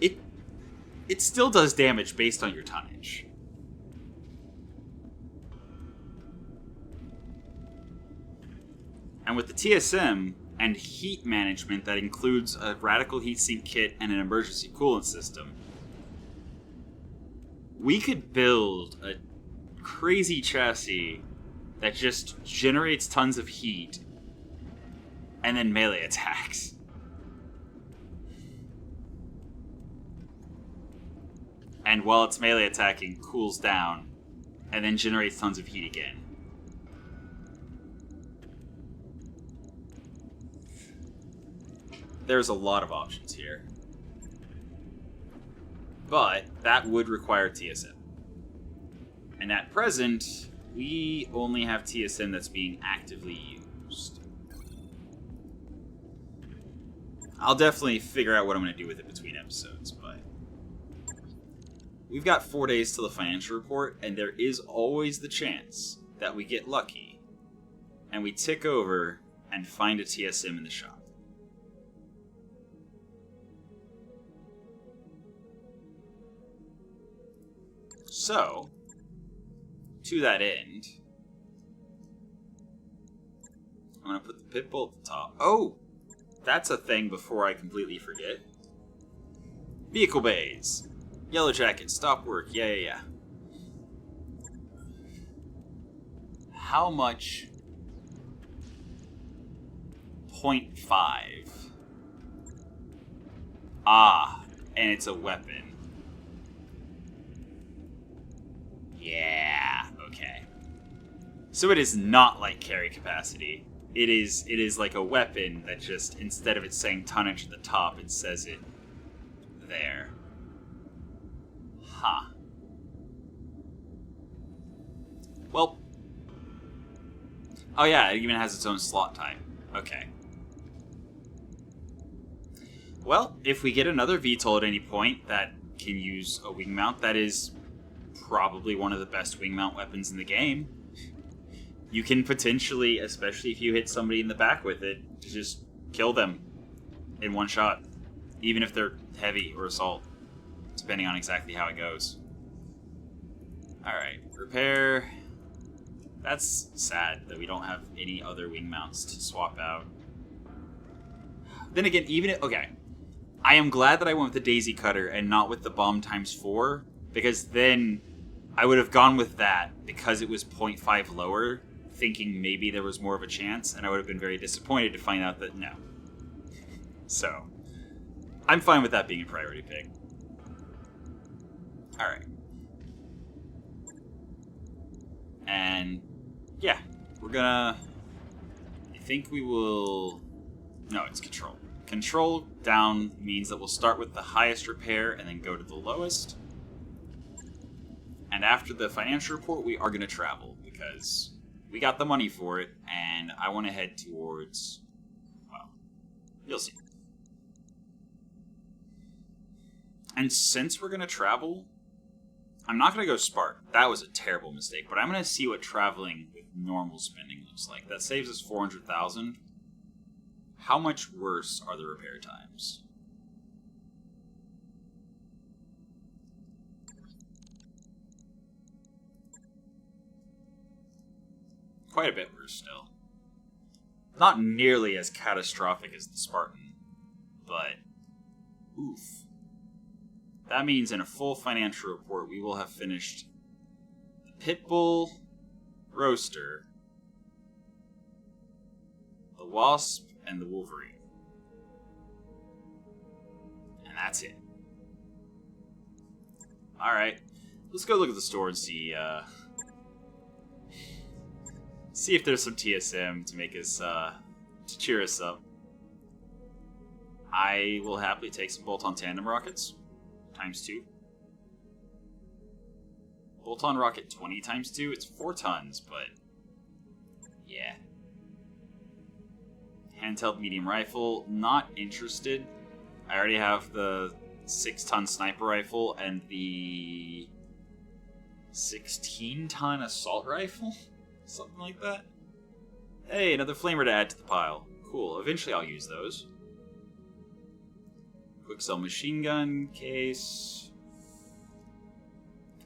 it still does damage based on your tonnage. And with the TSM and heat management that includes a radical heatsink kit and an emergency coolant system, we could build a crazy chassis that just generates tons of heat and then melee attacks. And while it's melee attacking, cools down and then generates tons of heat again. There's a lot of options here. But that would require TSM. And at present, we only have TSM that's being actively used. I'll definitely figure out what I'm going to do with it between episodes, but we've got 4 days till the financial report, and there is always the chance that we get lucky and we tick over and find a TSM in the shop. So, to that end, I'm going to put the pit bull at the top. Oh! That's a thing before I completely forget. Vehicle bays. Yellow jacket, stop work. Yeah. How much? 0.5. Ah, and it's a weapon. Yeah, okay. So it is not like carry capacity. It is like a weapon that just, instead of it saying tonnage at the top, it says it there. Huh. Well. Oh yeah, it even has its own slot type. Okay. Well, if we get another VTOL at any point that can use a wing mount, that is probably one of the best wing mount weapons in the game. You can potentially, especially if you hit somebody in the back with it, just kill them in one shot. Even if they're heavy or assault, depending on exactly how it goes. Alright, repair. That's sad that we don't have any other wing mounts to swap out. Then again, even if, okay, I am glad that I went with the Daisy Cutter and not with the Bomb ×4, because then I would have gone with that because it was 0.5 lower, thinking maybe there was more of a chance, and I would have been very disappointed to find out that no. So, I'm fine with that being a priority pick. Alright. And, yeah, we're gonna... I think we will... No, it's control. Control down means that we'll start with the highest repair and then go to the lowest. And after the financial report, we are going to travel because we got the money for it, and I want to head towards... Well, you'll see. And since we're going to travel, I'm not going to go Spark. That was a terrible mistake, but I'm going to see what traveling with normal spending looks like. That saves us 400,000. How much worse are the repair times? Quite a bit worse still. Not nearly as catastrophic as the Spartan, but oof. That means in a full financial report, we will have finished the Pitbull Roaster, the Wasp, and the Wolverine. And that's it. Alright. Let's go look at the store and see see if there's some TSM to make us to cheer us up. I will happily take some bolt-on tandem rockets ×2. Bolt-on rocket 20 ×2. It's 4 tons, but yeah. Handheld medium rifle, not interested. I already have the 6-ton sniper rifle and the 16-ton assault rifle? Something like that. Hey, another flamer to add to the pile. Cool, eventually I'll use those. Quick-sell machine gun case.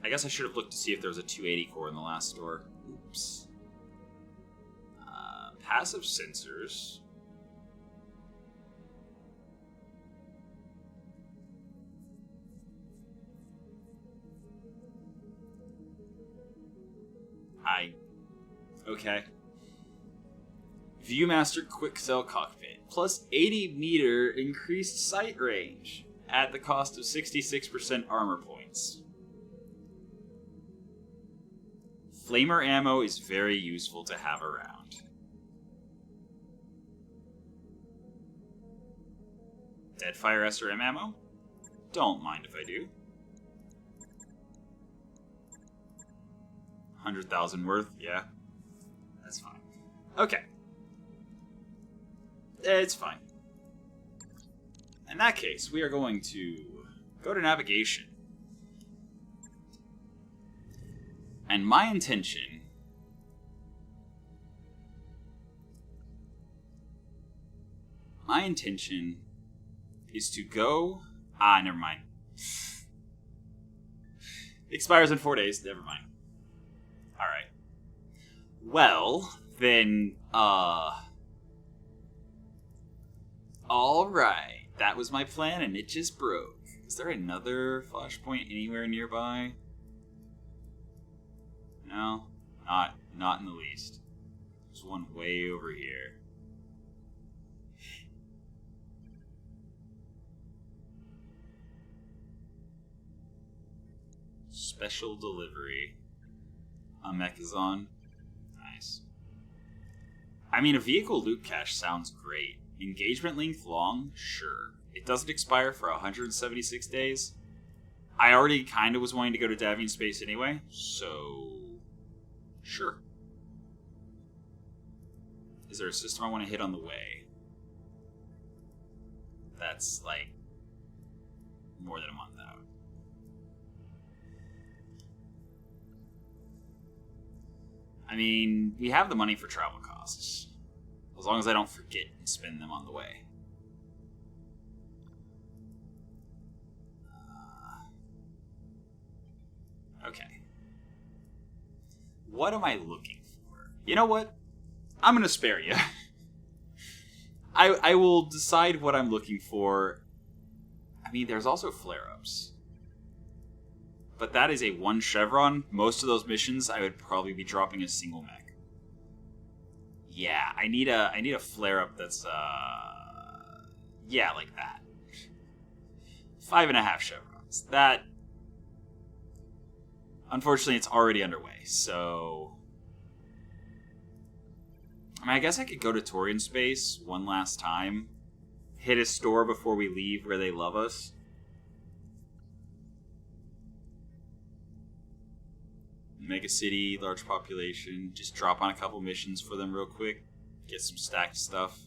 I guess I should have looked to see if there was a 280 core in the last store. Oops. Passive sensors. Okay. Viewmaster quick sell cockpit. Plus 80 meter increased sight range at the cost of 66% armor points. Flamer ammo is very useful to have around. Deadfire SRM ammo? Don't mind if I do. 100,000 worth, yeah. That's fine. Okay. It's fine. In that case, we are going to go to navigation. And my intention is to go... never mind. Expires in 4 days. Never mind. Alright. Well, then, Alright. That was my plan, and it just broke. Is there another flashpoint anywhere nearby? No. Not in the least. There's one way over here. Special delivery. A mech is on. Nice. I mean, a vehicle loot cache sounds great. Engagement length long? Sure. It doesn't expire for 176 days. I already kind of was wanting to go to Davian Space anyway, so... Sure. Is there a system I want to hit on the way? That's, like, more than a month out. I mean, we have the money for travel costs. As long as I don't forget and spend them on the way. Okay. What am I looking for? You know what? I'm going to spare you. I will decide what I'm looking for. I mean, there's also flare-ups. But that is a 1 chevron. Most of those missions, I would probably be dropping a single mech. Yeah, I need a flare-up that's, yeah, like that. 5.5 chevrons. That, unfortunately, it's already underway, so... I mean, I guess I could go to Torian Space one last time. Hit a store before we leave where they love us. Mega city, large population. Just drop on a couple missions for them real quick. Get some stacked stuff.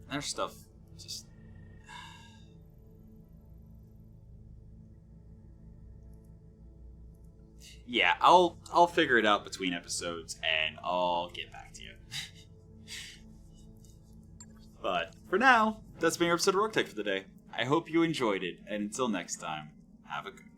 Their stuff just... Yeah, I'll figure it out between episodes and I'll get back to you. But for now, that's been your episode of Roguetech for the day. I hope you enjoyed it, and until next time, have a good one.